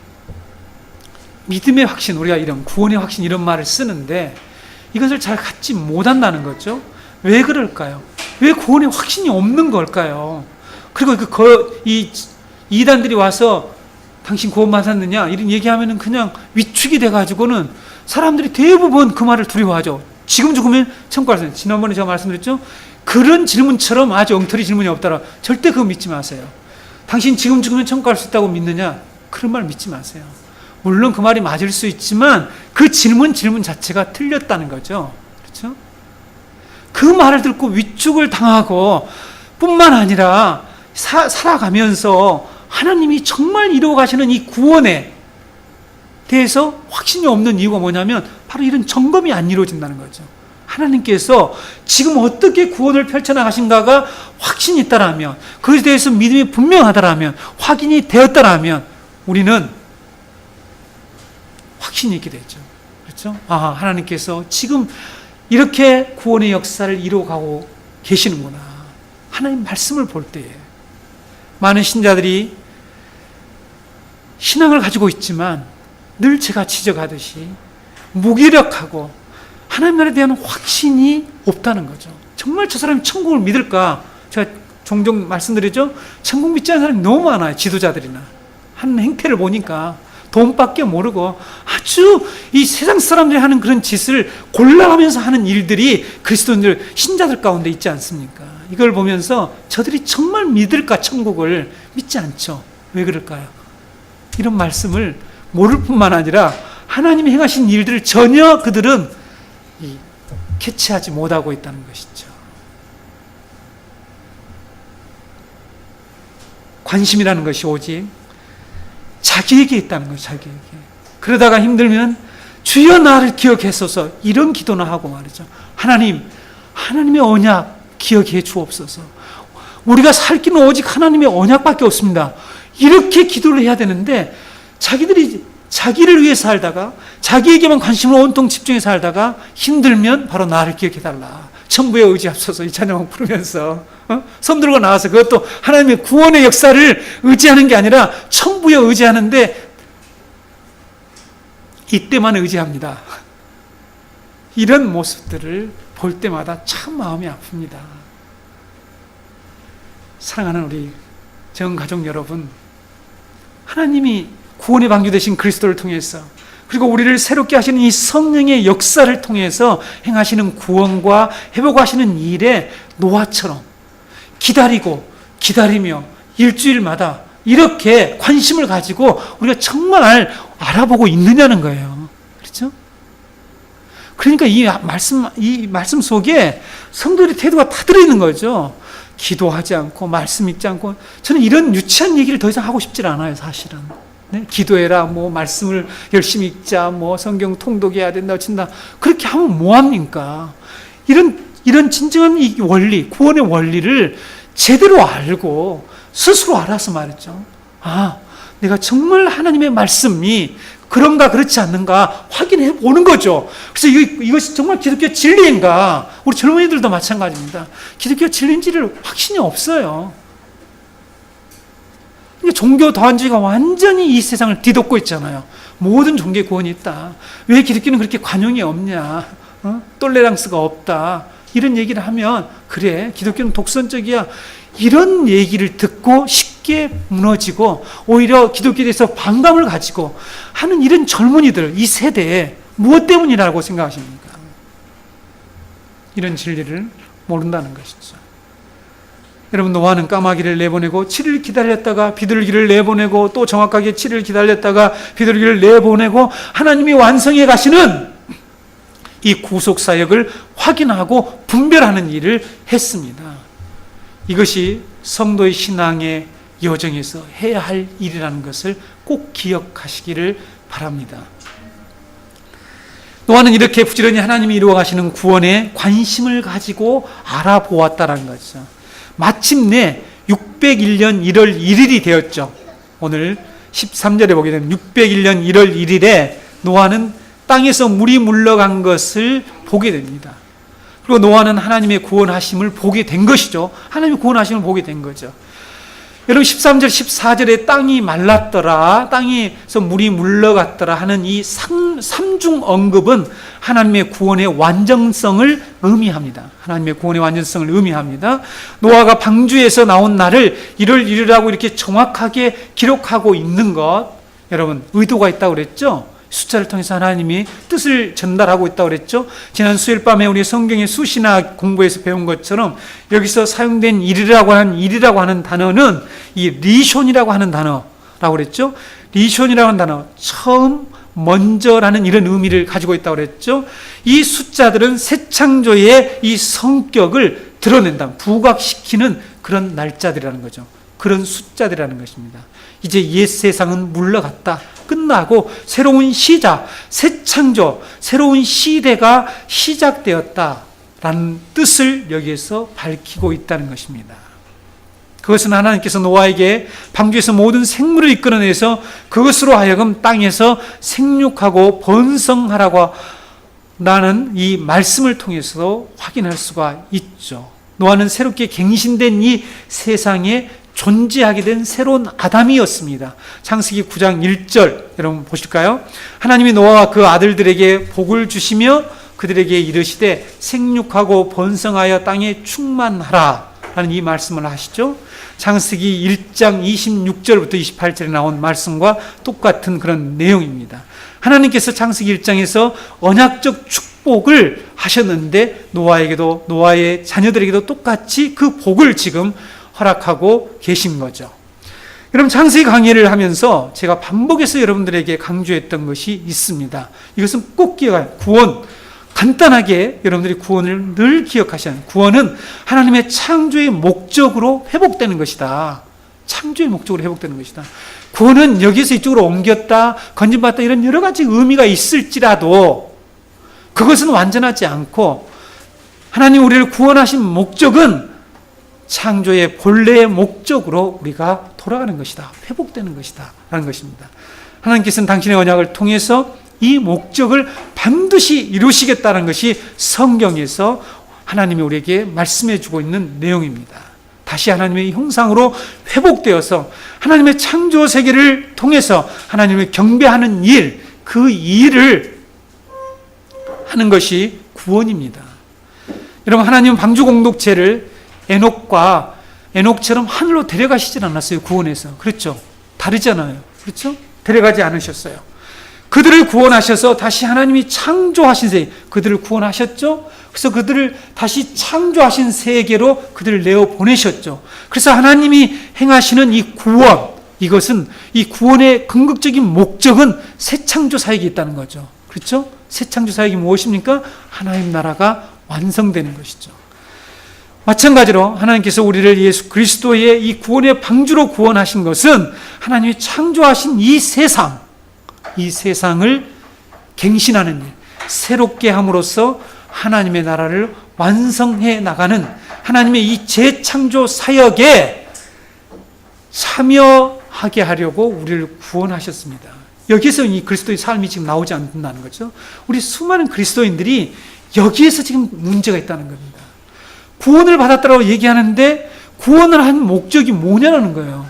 믿음의 확신, 우리가 이런 구원의 확신 이런 말을 쓰는데 이것을 잘 갖지 못한다는 거죠. 왜 그럴까요? 왜 구원의 확신이 없는 걸까요? 그리고 이 이단들이 와서 당신 구원 받았느냐 이런 얘기하면은 그냥 위축이 돼가지고는 사람들이 대부분 그 말을 두려워하죠. 지금 죽으면 천국 갈 수 있어요. 지난번에 제가 말씀드렸죠. 그런 질문처럼 아주 엉터리 질문이 없더라. 절대 그거 믿지 마세요. 당신 지금 죽으면 천국 갈 수 있다고 믿느냐? 그런 말 믿지 마세요. 물론 그 말이 맞을 수 있지만 그 질문 자체가 틀렸다는 거죠. 그렇죠? 그 말을 듣고 위축을 당하고 뿐만 아니라 살아가면서 하나님이 정말 이루어 가시는 이 구원에 대해서 확신이 없는 이유가 뭐냐면 바로 이런 점검이 안 이루어진다는 거죠. 하나님께서 지금 어떻게 구원을 펼쳐나가신가가 확신이 있다라면, 그것에 대해서 믿음이 분명하다라면, 확인이 되었다라면 우리는 확신이 있게 되죠. 그렇죠? 하나님께서 지금 이렇게 구원의 역사를 이루어가고 계시는구나. 하나님 말씀을 볼 때에 많은 신자들이 신앙을 가지고 있지만 늘 제가 지적하듯이 무기력하고 하나님 나라에 대한 확신이 없다는 거죠. 정말 저 사람이 천국을 믿을까? 제가 종종 말씀드리죠. 천국 믿지 않는 사람이 너무 많아요. 지도자들이나 하는 행태를 보니까 돈밖에 모르고 아주 이 세상 사람들이 하는 그런 짓을 골라가면서 하는 일들이 그리스도인들, 신자들 가운데 있지 않습니까? 이걸 보면서 저들이 정말 믿을까? 천국을 믿지 않죠. 왜 그럴까요? 이런 말씀을 모를 뿐만 아니라 하나님이 행하신 일들을 전혀 그들은 캐치하지 못하고 있다는 것이죠. 관심이라는 것이 오직 자기에게 있다는 거예요. 자기에게. 그러다가 힘들면 주여 나를 기억했소서, 이런 기도나 하고 말이죠. 하나님의 언약 기억해 주옵소서. 우리가 살 길은 오직 하나님의 언약밖에 없습니다. 이렇게 기도를 해야 되는데 자기들이 자기를 위해 살다가 자기에게만 관심을 온통 집중해 살다가 힘들면 바로 나를 기억해달라, 천부에 의지합소서, 이 찬양을 부르면서 손 들고 나와서 그것도 하나님의 구원의 역사를 의지하는 게 아니라 천부에 의지하는데 이때만 의지합니다. 이런 모습들을 볼 때마다 참 마음이 아픕니다. 사랑하는 우리 정가족 여러분, 하나님이 구원의 방주 되신 그리스도를 통해서, 그리고 우리를 새롭게 하시는 이 성령의 역사를 통해서 행하시는 구원과 회복하시는 일에 노아처럼 기다리며 일주일마다 이렇게 관심을 가지고 우리가 정말 알아보고 있느냐는 거예요. 그렇죠? 그러니까 이 말씀 속에 성도들의 태도가 다 들어있는 거죠. 기도하지 않고 말씀 읽지 않고, 저는 이런 유치한 얘기를 더 이상 하고 싶지 않아요, 사실은. 네? 기도해라, 말씀을 열심히 읽자, 성경 통독해야 된다고 친다. 그렇게 하면 뭐합니까? 이런 진정한 이 원리, 구원의 원리를 제대로 알고 스스로 알아서 말이죠. 내가 정말 하나님의 말씀이 그런가 그렇지 않는가 확인해 보는 거죠. 그래서 이것이 정말 기독교 진리인가? 우리 젊은이들도 마찬가지입니다. 기독교 진리인지를 확신이 없어요. 종교 다원주의가 완전히 이 세상을 뒤덮고 있잖아요. 모든 종교에 구원이 있다. 왜 기독교는 그렇게 관용이 없냐? 톨레랑스가 없다. 이런 얘기를 하면 그래, 기독교는 독선적이야. 이런 얘기를 듣고 쉽게 무너지고 오히려 기독교에 대해서 반감을 가지고 하는 이런 젊은이들, 이 세대에 무엇 때문이라고 생각하십니까? 이런 진리를 모른다는 것이죠. 여러분, 노아는 까마귀를 내보내고 7일 기다렸다가 비둘기를 내보내고 또 정확하게 7일 기다렸다가 비둘기를 내보내고 하나님이 완성해 가시는 이 구속사역을 확인하고 분별하는 일을 했습니다. 이것이 성도의 신앙의 여정에서 해야 할 일이라는 것을 꼭 기억하시기를 바랍니다. 노아는 이렇게 부지런히 하나님이 이루어 가시는 구원에 관심을 가지고 알아보았다는 거죠. 마침내 601년 1월 1일이 되었죠. 오늘 13절에 보게 되면 601년 1월 1일에 노아는 땅에서 물이 물러간 것을 보게 됩니다. 그리고 노아는 하나님의 구원하심을 보게 된 것이죠. 하나님의 구원하심을 보게 된 거죠. 여러분, 13절, 14절에 땅이 말랐더라, 땅에서 물이 물러갔더라 하는 이 삼중 언급은 하나님의 구원의 완전성을 의미합니다. 하나님의 구원의 완전성을 의미합니다. 노아가 방주에서 나온 날을 1월 1일이라고 이렇게 정확하게 기록하고 있는 것, 여러분, 의도가 있다고 그랬죠? 숫자를 통해서 하나님이 뜻을 전달하고 있다고 그랬죠? 지난 수요일 밤에 우리 성경의 수시나 공부에서 배운 것처럼 여기서 사용된 일이라고 하는 단어는 이 리숀이라고 하는 단어라고 그랬죠? 리숀이라고 하는 단어, 처음, 먼저라는 이런 의미를 가지고 있다고 그랬죠? 이 숫자들은 새 창조의 이 성격을 드러낸다, 부각시키는 그런 날짜들이라는 거죠. 그런 숫자들이라는 것입니다. 이제 옛 세상은 물러갔다, 끝나고 새로운 시작, 새 창조, 새로운 시대가 시작되었다. 라는 뜻을 여기에서 밝히고 있다는 것입니다. 그것은 하나님께서 노아에게 방주에서 모든 생물을 이끌어내서 그것으로 하여금 땅에서 생육하고 번성하라고 라는 이 말씀을 통해서도 확인할 수가 있죠. 노아는 새롭게 갱신된 이 세상에 존재하게 된 새로운 아담이었습니다. 창세기 9장 1절 여러분 보실까요? 하나님이 노아와 그 아들들에게 복을 주시며 그들에게 이르시되 생육하고 번성하여 땅에 충만하라 라는 이 말씀을 하시죠. 창세기 1장 26절부터 28절에 나온 말씀과 똑같은 그런 내용입니다. 하나님께서 창세기 1장에서 언약적 축복을 하셨는데 노아에게도 노아의 자녀들에게도 똑같이 그 복을 지금 허락하고 계신 거죠. 여러분 창세기 강의를 하면서 제가 반복해서 여러분들에게 강조했던 것이 있습니다. 이것은 꼭 기억해요. 구원. 간단하게 여러분들이 구원을 늘 기억하셔야 합니다. 구원은 하나님의 창조의 목적으로 회복되는 것이다. 창조의 목적으로 회복되는 것이다. 구원은 여기서 이쪽으로 옮겼다, 건진받다 이런 여러 가지 의미가 있을지라도 그것은 완전하지 않고 하나님 우리를 구원하신 목적은 창조의 본래의 목적으로 우리가 돌아가는 것이다. 회복되는 것이다. 라는 것입니다. 하나님께서는 당신의 언약을 통해서 이 목적을 반드시 이루시겠다는 것이 성경에서 하나님이 우리에게 말씀해 주고 있는 내용입니다. 다시 하나님의 형상으로 회복되어서 하나님의 창조 세계를 통해서 하나님을 경배하는 일, 그 일을 하는 것이 구원입니다. 여러분 하나님은 방주 공동체를 에녹처럼 하늘로 데려가시질 않았어요. 구원해서. 그렇죠? 다르잖아요. 그렇죠? 데려가지 않으셨어요. 그들을 구원하셔서 다시 하나님이 창조하신 세계, 그들을 구원하셨죠? 그래서 그들을 다시 창조하신 세계로 그들을 내어 보내셨죠. 그래서 하나님이 행하시는 이 구원, 이것은 이 구원의 궁극적인 목적은 새 창조 사역이 있다는 거죠. 그렇죠? 새 창조 사역이 무엇입니까? 하나님 나라가 완성되는 것이죠. 마찬가지로 하나님께서 우리를 예수 그리스도의 이 구원의 방주로 구원하신 것은 하나님이 창조하신 이 세상을 갱신하는 일, 새롭게 함으로써 하나님의 나라를 완성해 나가는 하나님의 이 재창조 사역에 참여하게 하려고 우리를 구원하셨습니다. 여기서 이 그리스도의 삶이 지금 나오지 않는다는 거죠. 우리 수많은 그리스도인들이 여기에서 지금 문제가 있다는 겁니다. 구원을 받았다고 얘기하는데 구원을 한 목적이 뭐냐는 거예요.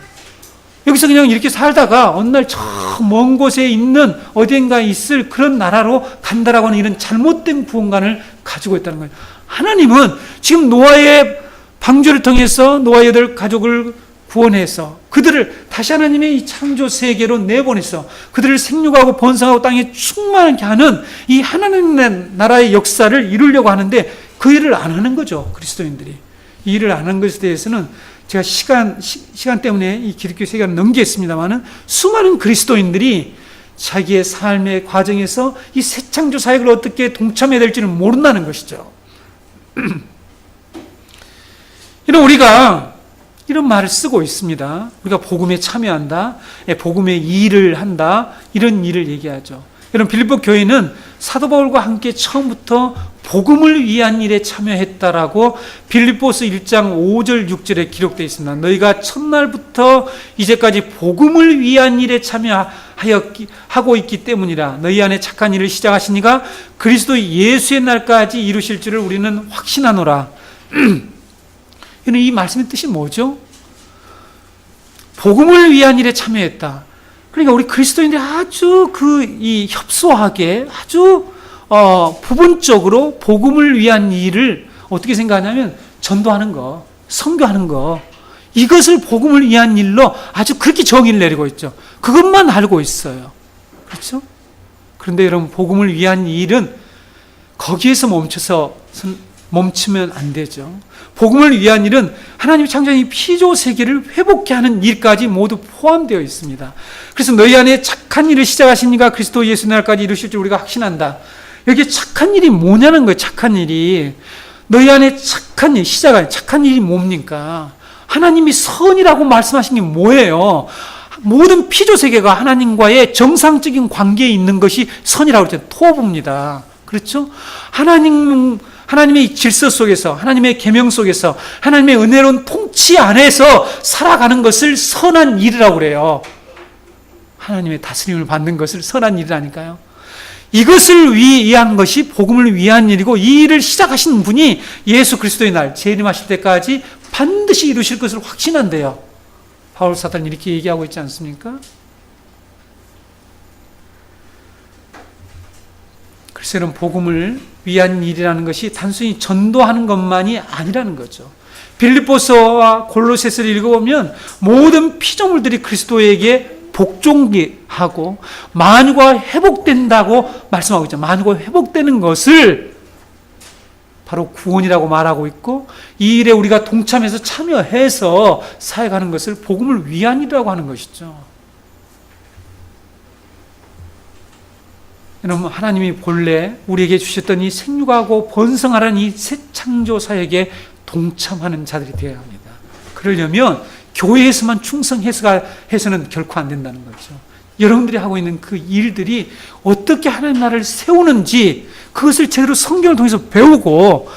여기서 그냥 이렇게 살다가 어느 날 저 먼 곳에 있는 어딘가에 있을 그런 나라로 간다라고 하는 이런 잘못된 구원관을 가지고 있다는 거예요. 하나님은 지금 노아의 방주를 통해서 노아의 8 가족을 구원해서 그들을 다시 하나님의 이 창조 세계로 내보내서 그들을 생육하고 번성하고 땅에 충만하게 하는 이 하나님의 나라의 역사를 이루려고 하는데 그 일을 안 하는 거죠. 그리스도인들이. 이 일을 안 하는 것에 대해서는 제가 시간 때문에 이 기독교 세계를 넘기겠습니다만은 수많은 그리스도인들이 자기의 삶의 과정에서 이 새 창조 사역을 어떻게 동참해야 될지를 모른다는 것이죠. 이런 우리가 이런 말을 쓰고 있습니다. 우리가 복음에 참여한다, 복음의 일을 한다, 이런 일을 얘기하죠. 여러분 빌립보 교회는 사도 바울과 함께 처음부터 복음을 위한 일에 참여했다라고 빌립보서 1장 5절 6절에 기록되어 있습니다. 너희가 첫날부터 이제까지 복음을 위한 일에 참여하고 있기 때문이라. 너희 안에 착한 일을 시작하신 이가 그리스도 예수의 날까지 이루실 줄을 우리는 확신하노라. 이 말씀의 뜻이 뭐죠? 복음을 위한 일에 참여했다. 그러니까 우리 그리스도인들이 아주 이 협소하게 아주 부분적으로 복음을 위한 일을 어떻게 생각하냐면 전도하는 거, 선교하는 거, 이것을 복음을 위한 일로 아주 그렇게 정의를 내리고 있죠. 그것만 알고 있어요. 그렇죠? 그런데 여러분 복음을 위한 일은 거기에서 멈추면 안 되죠. 복음을 위한 일은 하나님이 창조한 이 피조 세계를 회복케 하는 일까지 모두 포함되어 있습니다. 그래서 너희 안에 착한 일을 시작하신 이가 그리스도 예수 날까지 이루실 줄 우리가 확신한다. 여기 착한 일이 뭐냐는 거예요. 착한 일이. 너희 안에 착한 일, 착한 일이 뭡니까? 하나님이 선이라고 말씀하신 게 뭐예요? 모든 피조 세계가 하나님과의 정상적인 관계에 있는 것이 선이라고 그랬잖아요. 토부입니다. 그렇죠? 하나님의 질서 속에서, 하나님의 계명 속에서, 하나님의 은혜로운 통치 안에서 살아가는 것을 선한 일이라고 그래요. 하나님의 다스림을 받는 것을 선한 일이라니까요. 이것을 위한 것이 복음을 위한 일이고, 이 일을 시작하신 분이 예수 그리스도의 날 재림하실 때까지 반드시 이루실 것을 확신한대요. 바울 사도는 이렇게 얘기하고 있지 않습니까? 글쎄, 여러분, 복음을 위한 일이라는 것이 단순히 전도하는 것만이 아니라는 거죠. 빌립보서와 골로새서를 읽어보면 모든 피조물들이 그리스도에게 복종하고 만유가 회복된다고 말씀하고 있죠. 만유가 회복되는 것을 바로 구원이라고 말하고 있고, 이 일에 우리가 동참해서 참여해서 사역하는 것을 복음을 위한 일이라고 하는 것이죠. 여러분, 하나님이 본래 우리에게 주셨던 이 생육하고 번성하라는 이 새 창조 사역에 동참하는 자들이 되어야 합니다. 그러려면 교회에서만 충성해서는 결코 안 된다는 거죠. 여러분들이 하고 있는 그 일들이 어떻게 하나님 나라를 세우는지 그것을 제대로 성경을 통해서 배우고,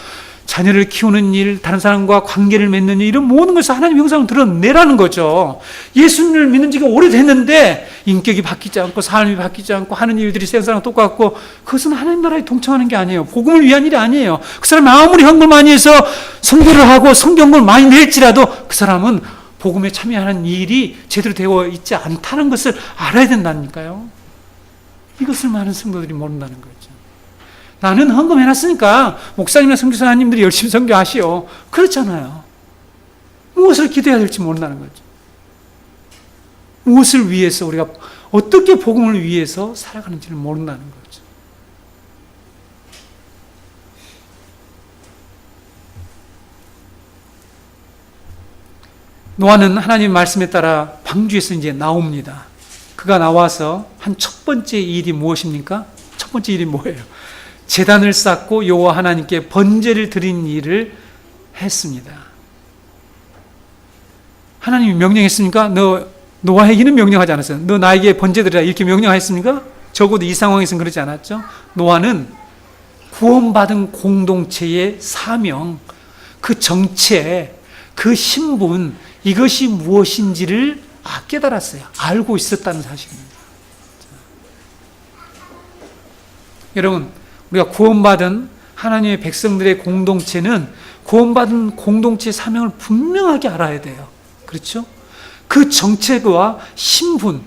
자녀를 키우는 일, 다른 사람과 관계를 맺는 일, 이런 모든 것을 하나님 형상을 드러내라는 거죠. 예수님을 믿는 지가 오래됐는데 인격이 바뀌지 않고 삶이 바뀌지 않고 하는 일들이 세상랑 똑같고, 그것은 하나님 나라에 동참하는 게 아니에요. 복음을 위한 일이 아니에요. 그 사람이 아무리 헌금 많이 해서 선교를 하고 성경을 많이 낼지라도 그 사람은 복음에 참여하는 일이 제대로 되어 있지 않다는 것을 알아야 된다니까요. 이것을 많은 성도들이 모른다는 거죠. 나는 헌금 해놨으니까 목사님이나 선교사님들이 열심히 선교하시오. 그렇잖아요. 무엇을 기도해야 될지 모른다는 거죠. 무엇을 위해서 우리가 어떻게 복음을 위해서 살아가는지를 모른다는 거죠. 노아는 하나님의 말씀에 따라 방주에서 이제 나옵니다. 그가 나와서 한 첫 번째 일이 무엇입니까? 첫 번째 일이 뭐예요? 제단을 쌓고 여호와 하나님께 번제를 드린 일을 했습니다. 하나님이 명령했습니까? 노아에게는 명령하지 않았어요. 너 나에게 번제 드리라 이렇게 명령했습니까? 적어도 이 상황에서는 그러지 않았죠. 노아는 구원받은 공동체의 사명, 그 정체, 그 신분, 이것이 무엇인지를 깨달았어요. 알고 있었다는 사실입니다. 여러분, 우리가 구원받은 하나님의 백성들의 공동체는 구원받은 공동체의 사명을 분명하게 알아야 돼요. 그렇죠? 그 정체와 신분,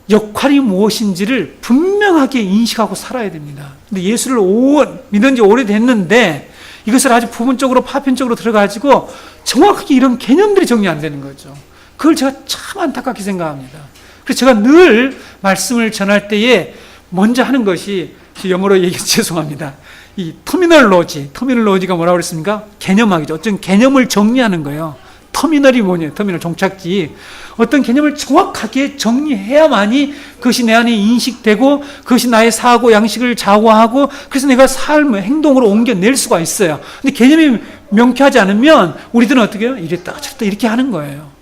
역할이 무엇인지를 분명하게 인식하고 살아야 됩니다. 근데 예수를 믿은 지 오래됐는데 이것을 아주 부분적으로 파편적으로 들어가지고 정확하게 이런 개념들이 정리 안 되는 거죠. 그걸 제가 참 안타깝게 생각합니다. 그래서 제가 늘 말씀을 전할 때에 먼저 하는 것이, 영어로 얘기해서 죄송합니다, 이 터미널로지가 뭐라고 그랬습니까? 개념학이죠. 어떤 개념을 정리하는 거예요. 터미널이 뭐냐? 터미널, 종착지. 어떤 개념을 정확하게 정리해야만이 그것이 내 안에 인식되고 그것이 나의 사고 양식을 좌우하고 그래서 내가 삶을 행동으로 옮겨낼 수가 있어요. 근데 개념이 명쾌하지 않으면 우리들은 어떻게 해요? 이랬다 저랬다 이렇게 하는 거예요.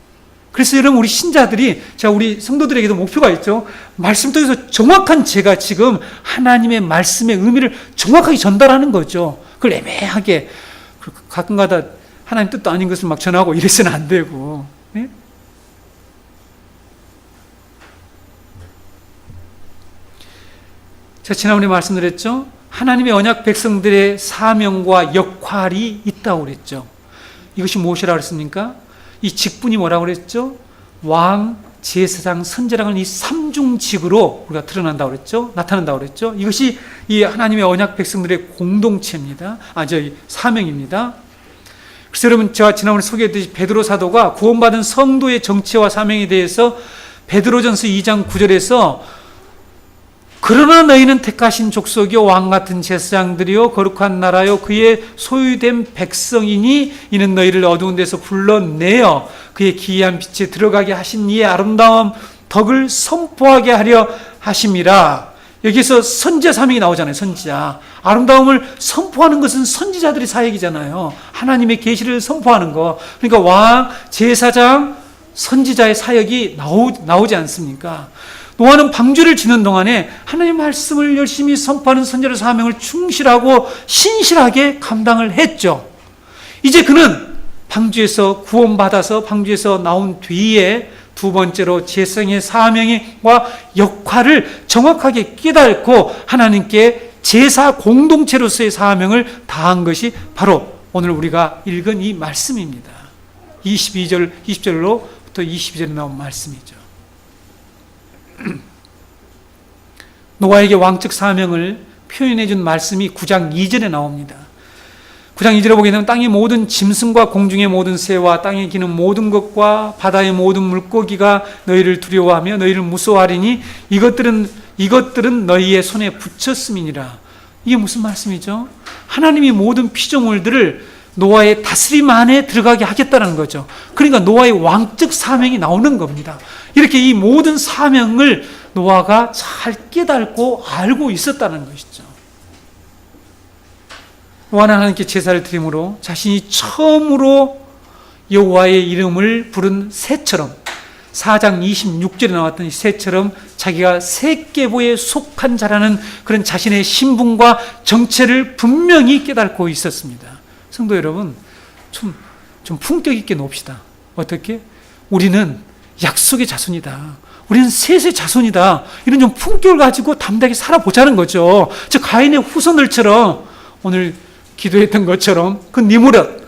그래서 여러분, 우리 신자들이, 우리 성도들에게도 목표가 있죠. 말씀 통해서 정확한, 제가 지금 하나님의 말씀의 의미를 정확하게 전달하는 거죠. 그걸 애매하게 가끔가다 하나님 뜻도 아닌 것을 막 전하고 이래서는 안 되고. 네? 제가 지난번에 말씀드렸죠. 하나님의 언약 백성들의 사명과 역할이 있다고 그랬죠. 이것이 무엇이라고 그랬습니까? 이 직분이 뭐라고 그랬죠? 왕, 제사장, 선지라는 이 삼중직으로 우리가 드러난다고 그랬죠? 나타난다고 그랬죠? 이것이 이 하나님의 언약 백성들의 공동체입니다. 사명입니다. 그래서 여러분, 제가 지난번에 소개했듯이 베드로 사도가 구원받은 성도의 정체와 사명에 대해서 베드로전서 2장 9절에서 그러나 너희는 택하신 족속이요 왕같은 제사장들이요 거룩한 나라요 그의 소유된 백성이니 이는 너희를 어두운 데서 불러내어 그의 기이한 빛에 들어가게 하신 이의 아름다운 덕을 선포하게 하려 하심이라. 여기서 선지자 사명이 나오잖아요. 선지자. 아름다움을 선포하는 것은 선지자들의 사역이잖아요. 하나님의 계시를 선포하는 거. 그러니까 왕, 제사장, 선지자의 사역이 나오지 않습니까? 노아는 방주를 짓는 동안에 하나님의 말씀을 열심히 선포하는 선지자 사명을 충실하고 신실하게 감당을 했죠. 이제 그는 방주에서 구원받아서 방주에서 나온 뒤에 두 번째로 제사장의 사명과 역할을 정확하게 깨닫고 하나님께 제사 공동체로서의 사명을 다한 것이 바로 오늘 우리가 읽은 이 말씀입니다. 20절로부터 22절에 나온 말씀이죠. 노아에게 왕적 사명을 표현해 준 말씀이 9장 2절에 나옵니다. 9장 2절에 보게 되면 땅의 모든 짐승과 공중의 모든 새와 땅에 기는 모든 것과 바다의 모든 물고기가 너희를 두려워하며 너희를 무서워하리니 이것들은 너희의 손에 붙였음이니라. 이게 무슨 말씀이죠? 하나님이 모든 피조물들을 노아의 다스림 안에 들어가게 하겠다는 거죠. 그러니까 노아의 왕적 사명이 나오는 겁니다. 이렇게 이 모든 사명을 노아가 잘 깨닫고 알고 있었다는 것이죠. 노아는 하나님께 제사를 드림으로 자신이 처음으로 여호와의 이름을 부른 새처럼 4장 26절에 나왔던 이 새처럼 자기가 새계보에 속한 자라는 그런 자신의 신분과 정체를 분명히 깨닫고 있었습니다. 성도 여러분, 좀 품격 있게 놉시다. 어떻게? 우리는 약속의 자손이다. 우리는 셋의 자손이다. 이런 좀 품격을 가지고 담대하게 살아보자는 거죠. 저 가인의 후손들처럼 오늘 기도했던 것처럼 그 니므롯,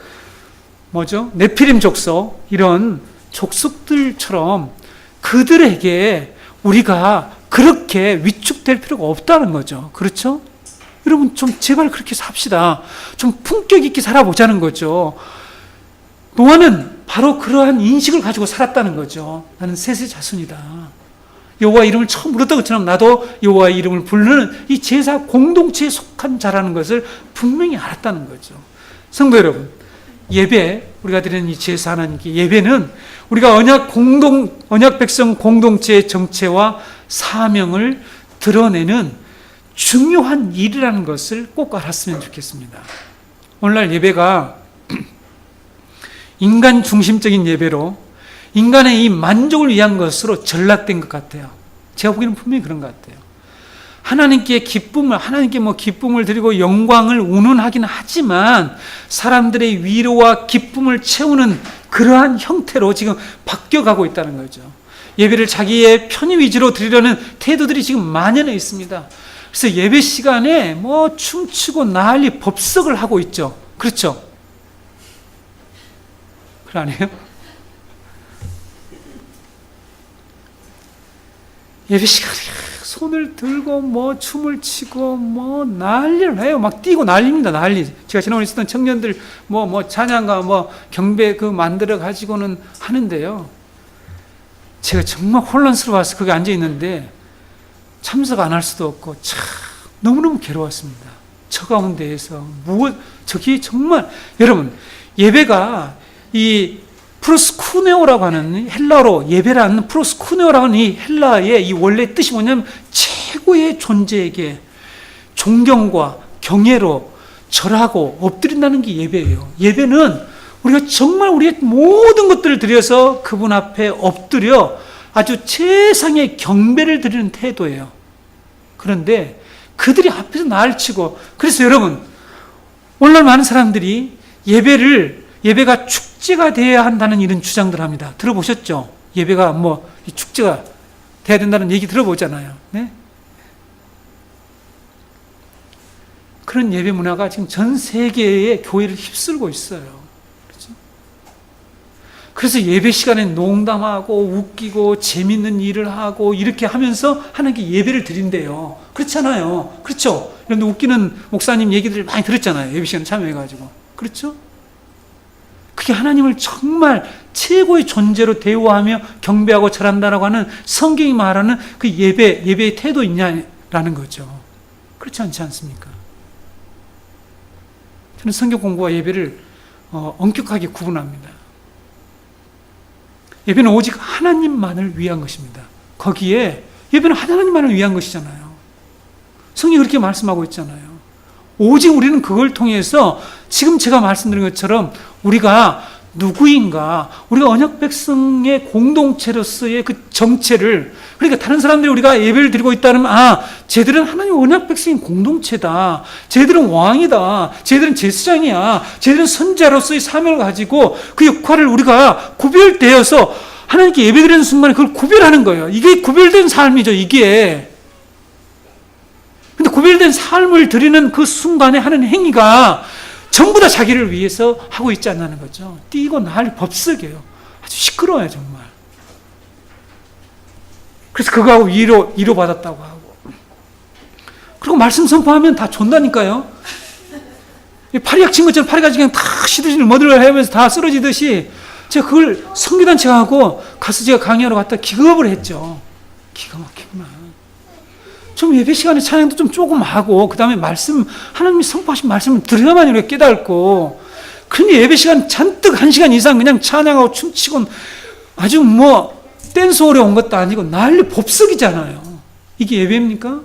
네피림 족속, 이런 족속들처럼 그들에게 우리가 그렇게 위축될 필요가 없다는 거죠. 그렇죠? 여러분 좀 제발 그렇게 삽시다. 좀 품격 있게 살아보자는 거죠. 노아는 바로 그러한 인식을 가지고 살았다는 거죠. 나는 셋의 자손이다. 여호와 이름을 처음 물었던 것처럼 나도 여호와 이름을 부르는 이 제사 공동체에 속한 자라는 것을 분명히 알았다는 거죠. 성도 여러분, 예배, 우리가 드리는 이 제사 하나님께 예배는 우리가 언약 백성 공동체의 정체와 사명을 드러내는 중요한 일이라는 것을 꼭 알았으면 좋겠습니다. 오늘날 예배가 인간 중심적인 예배로 인간의 이 만족을 위한 것으로 전락된 것 같아요. 제가 보기에는 분명히 그런 것 같아요. 하나님께 기쁨을 드리고 영광을 운운하긴 하지만 사람들의 위로와 기쁨을 채우는 그러한 형태로 지금 바뀌어가고 있다는 거죠. 예배를 자기의 편의 위주로 드리려는 태도들이 지금 만연해 있습니다. 그래서 예배 시간에 춤추고 난리 법석을 하고 있죠. 그렇죠? 그거 아니에요? 예배 시간에 손을 들고 춤을 치고 난리를 해요. 막 뛰고 난리입니다. 난리. 제가 지난번에 있었던 청년들 찬양가 경배 만들어 가지고는 하는데요. 제가 정말 혼란스러워서 거기 앉아 있는데 참석 안 할 수도 없고 참 너무너무 괴로웠습니다. 저 가운데에서 저기 정말 여러분 예배가 이 프로스쿠네오라고 하는 헬라어로 예배라는 프로스쿠네오라고 하는 이 헬라의 이 원래 뜻이 뭐냐면 최고의 존재에게 존경과 경애로 절하고 엎드린다는 게 예배예요. 예배는 우리가 정말 우리의 모든 것들을 들여서 그분 앞에 엎드려 아주 최상의 경배를 드리는 태도예요. 그런데 그들이 앞에서 날 치고, 그래서 여러분 오늘날 많은 사람들이 예배가 축제가 되어야 한다는 이런 주장들 합니다. 들어보셨죠? 예배가 축제가 돼야 된다는 얘기 들어보잖아요. 네? 그런 예배 문화가 지금 전 세계의 교회를 휩쓸고 있어요. 그렇죠? 그래서 예배 시간에 농담하고 웃기고 재밌는 일을 하고 이렇게 하면서 하나님께 예배를 드린대요. 그렇잖아요. 그렇죠? 여러분들 웃기는 목사님 얘기들을 많이 들었잖아요. 예배 시간에 참여해가지고. 그렇죠? 그게 하나님을 정말 최고의 존재로 대우하며 경배하고 절한다라고 하는 성경이 말하는 그 예배의 태도 있냐라는 거죠. 그렇지 않지 않습니까? 저는 성경 공부와 예배를 엄격하게 구분합니다. 예배는 오직 하나님만을 위한 것입니다. 거기에 예배는 하나님만을 위한 것이잖아요. 성경이 그렇게 말씀하고 있잖아요. 오직 우리는 그걸 통해서 지금 제가 말씀드린 것처럼 우리가 누구인가? 우리가 언약 백성의 공동체로서의 그 정체를, 그러니까 다른 사람들이 우리가 예배를 드리고 있다면, 쟤들은 하나님 언약 백성의 공동체다. 쟤들은 왕이다. 쟤들은 제사장이야. 쟤들은 선자로서의 사명을 가지고 그 역할을 우리가 구별되어서 하나님께 예배드리는 순간에 그걸 구별하는 거예요. 이게 구별된 삶이죠, 이게. 근데 구별된 삶을 드리는 그 순간에 하는 행위가 전부 다 자기를 위해서 하고 있지 않는 거죠. 뛰고 난리 법석이에요. 아주 시끄러워요, 정말. 그래서 그거하고 위로받았다고 하고. 그리고 말씀 선포하면 다 존다니까요. 파리약 친 것처럼 파리가 그냥 다 시들시들 머들러 하면서 다 쓰러지듯이 제가 그걸 선교단체하고 가서 제가 강의하러 갔다 기겁을 했죠. 기가 막히구만. 좀 예배 시간에 찬양도 좀 조금 하고, 그 다음에 말씀, 하나님이 선포하신 말씀을 들어야만 우리가 깨닫고, 그런데 예배 시간 잔뜩 1시간 이상 그냥 찬양하고 춤추고 아주 댄스홀에 온 것도 아니고 난리 법석이잖아요. 이게 예배입니까?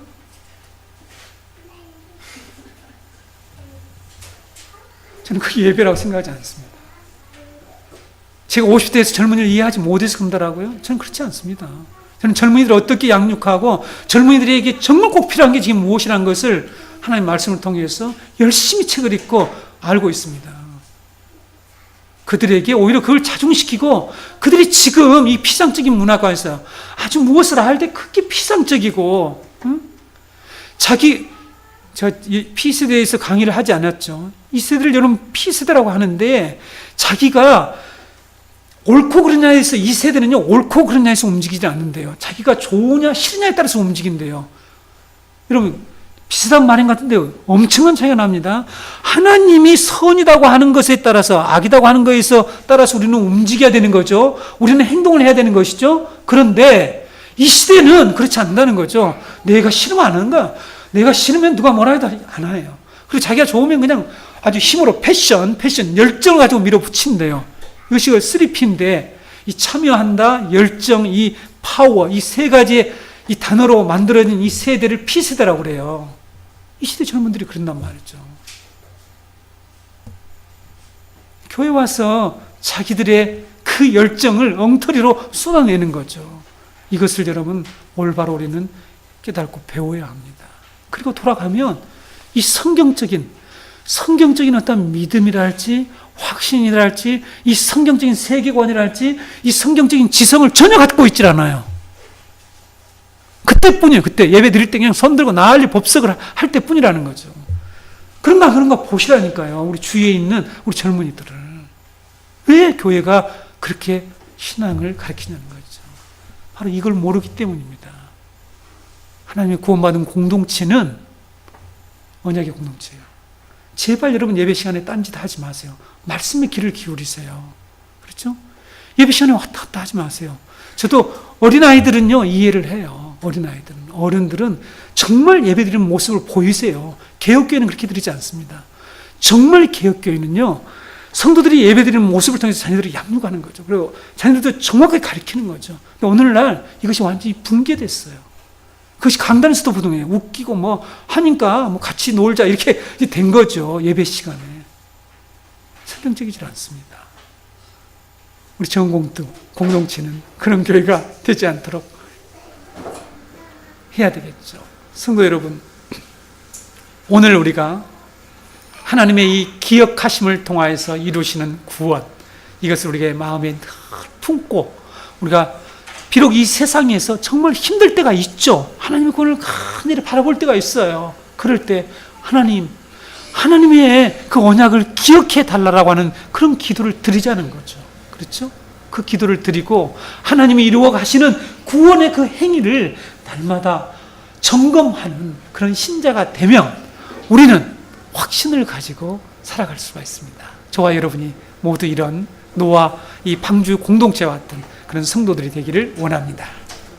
저는 그게 예배라고 생각하지 않습니다. 제가 50대에서 젊은이를 이해하지 못해서 그런다라고요? 저는 그렇지 않습니다. 저는 젊은이들을 어떻게 양육하고 젊은이들에게 정말 꼭 필요한 게 지금 무엇이라는 것을 하나님의 말씀을 통해서 열심히 책을 읽고 알고 있습니다. 그들에게 오히려 그걸 자중시키고, 그들이 지금 이 피상적인 문화관에서 아주 무엇을 할 때 크게 피상적이고, 제가 P세대에서 강의를 하지 않았죠. 이 세대를 여러분 P세대라고 하는데, 자기가 옳고 그르냐에서, 이 세대는요, 옳고 그르냐에서 움직이지 않는데요. 자기가 좋으냐 싫으냐에 따라서 움직인대요. 여러분, 비슷한 말인 것 같은데 엄청난 차이가 납니다. 하나님이 선이라고 하는 것에 따라서, 악이라고 하는 것에 따라서 우리는 움직여야 되는 거죠. 우리는 행동을 해야 되는 것이죠. 그런데 이 시대는 그렇지 않는다는 거죠. 내가 싫으면 안 하는 거야. 내가 싫으면 누가 뭐라 해도 안 해요. 그리고 자기가 좋으면 그냥 아주 힘으로 패션 열정을 가지고 밀어붙인대요. 이것이 3P인데, 이 참여한다, 열정, 이 파워, 이 세 가지의 이 단어로 만들어진 이 세대를 P세대라고 그래요. 이 시대 젊은들이 그런단 말이죠. 교회 와서 자기들의 그 열정을 엉터리로 쏟아내는 거죠. 이것을 여러분 올바로 우리는 깨닫고 배워야 합니다. 그리고 돌아가면 이 성경적인 어떤 믿음이랄지 확신이랄지 이 성경적인 세계관이랄지 이 성경적인 지성을 전혀 갖고 있질 않아요. 그때뿐이에요. 그때 예배 드릴 때 그냥 손 들고 난리 법석을 할 때뿐이라는 거죠. 그런가 보시라니까요. 우리 주위에 있는 우리 젊은이들을. 왜 교회가 그렇게 신앙을 가르치냐는 거죠. 바로 이걸 모르기 때문입니다. 하나님의 구원받은 공동체는 언약의 공동체예요. 제발 여러분 예배 시간에 딴짓 하지 마세요. 말씀에 귀를 기울이세요. 그렇죠? 예배 시간에 왔다 갔다 하지 마세요. 저도 어린아이들은요, 이해를 해요. 어른들은 정말 예배 드리는 모습을 보이세요. 개혁교회는 그렇게 드리지 않습니다. 정말 개혁교회는요, 성도들이 예배 드리는 모습을 통해서 자녀들을 양육하는 거죠. 그리고 자녀들도 정확하게 가르치는 거죠. 근데 오늘날 이것이 완전히 붕괴됐어요. 그것이 강단에서도 부동해요. 웃기고 하니까 같이 놀자 이렇게 된 거죠. 예배 시간에. 성경적이지 않습니다. 우리 전공도 공동체는 그런 교회가 되지 않도록 해야 되겠죠. 성도 여러분, 오늘 우리가 하나님의 이 기억하심을 통하여서 이루시는 구원, 이것을 우리의 마음에 늘 품고, 우리가 비록 이 세상에서 정말 힘들 때가 있죠. 하나님의 구원을 간절히 바라볼 때가 있어요. 그럴 때 하나님의 그 언약을 기억해 달라고 하는 그런 기도를 드리자는 거죠. 그렇죠? 그 기도를 드리고 하나님이 이루어 가시는 구원의 그 행위를 날마다 점검하는 그런 신자가 되면 우리는 확신을 가지고 살아갈 수가 있습니다. 저와 여러분이 모두 이런 노아 이 방주 공동체와 같은 그런 성도들이 되기를 원합니다.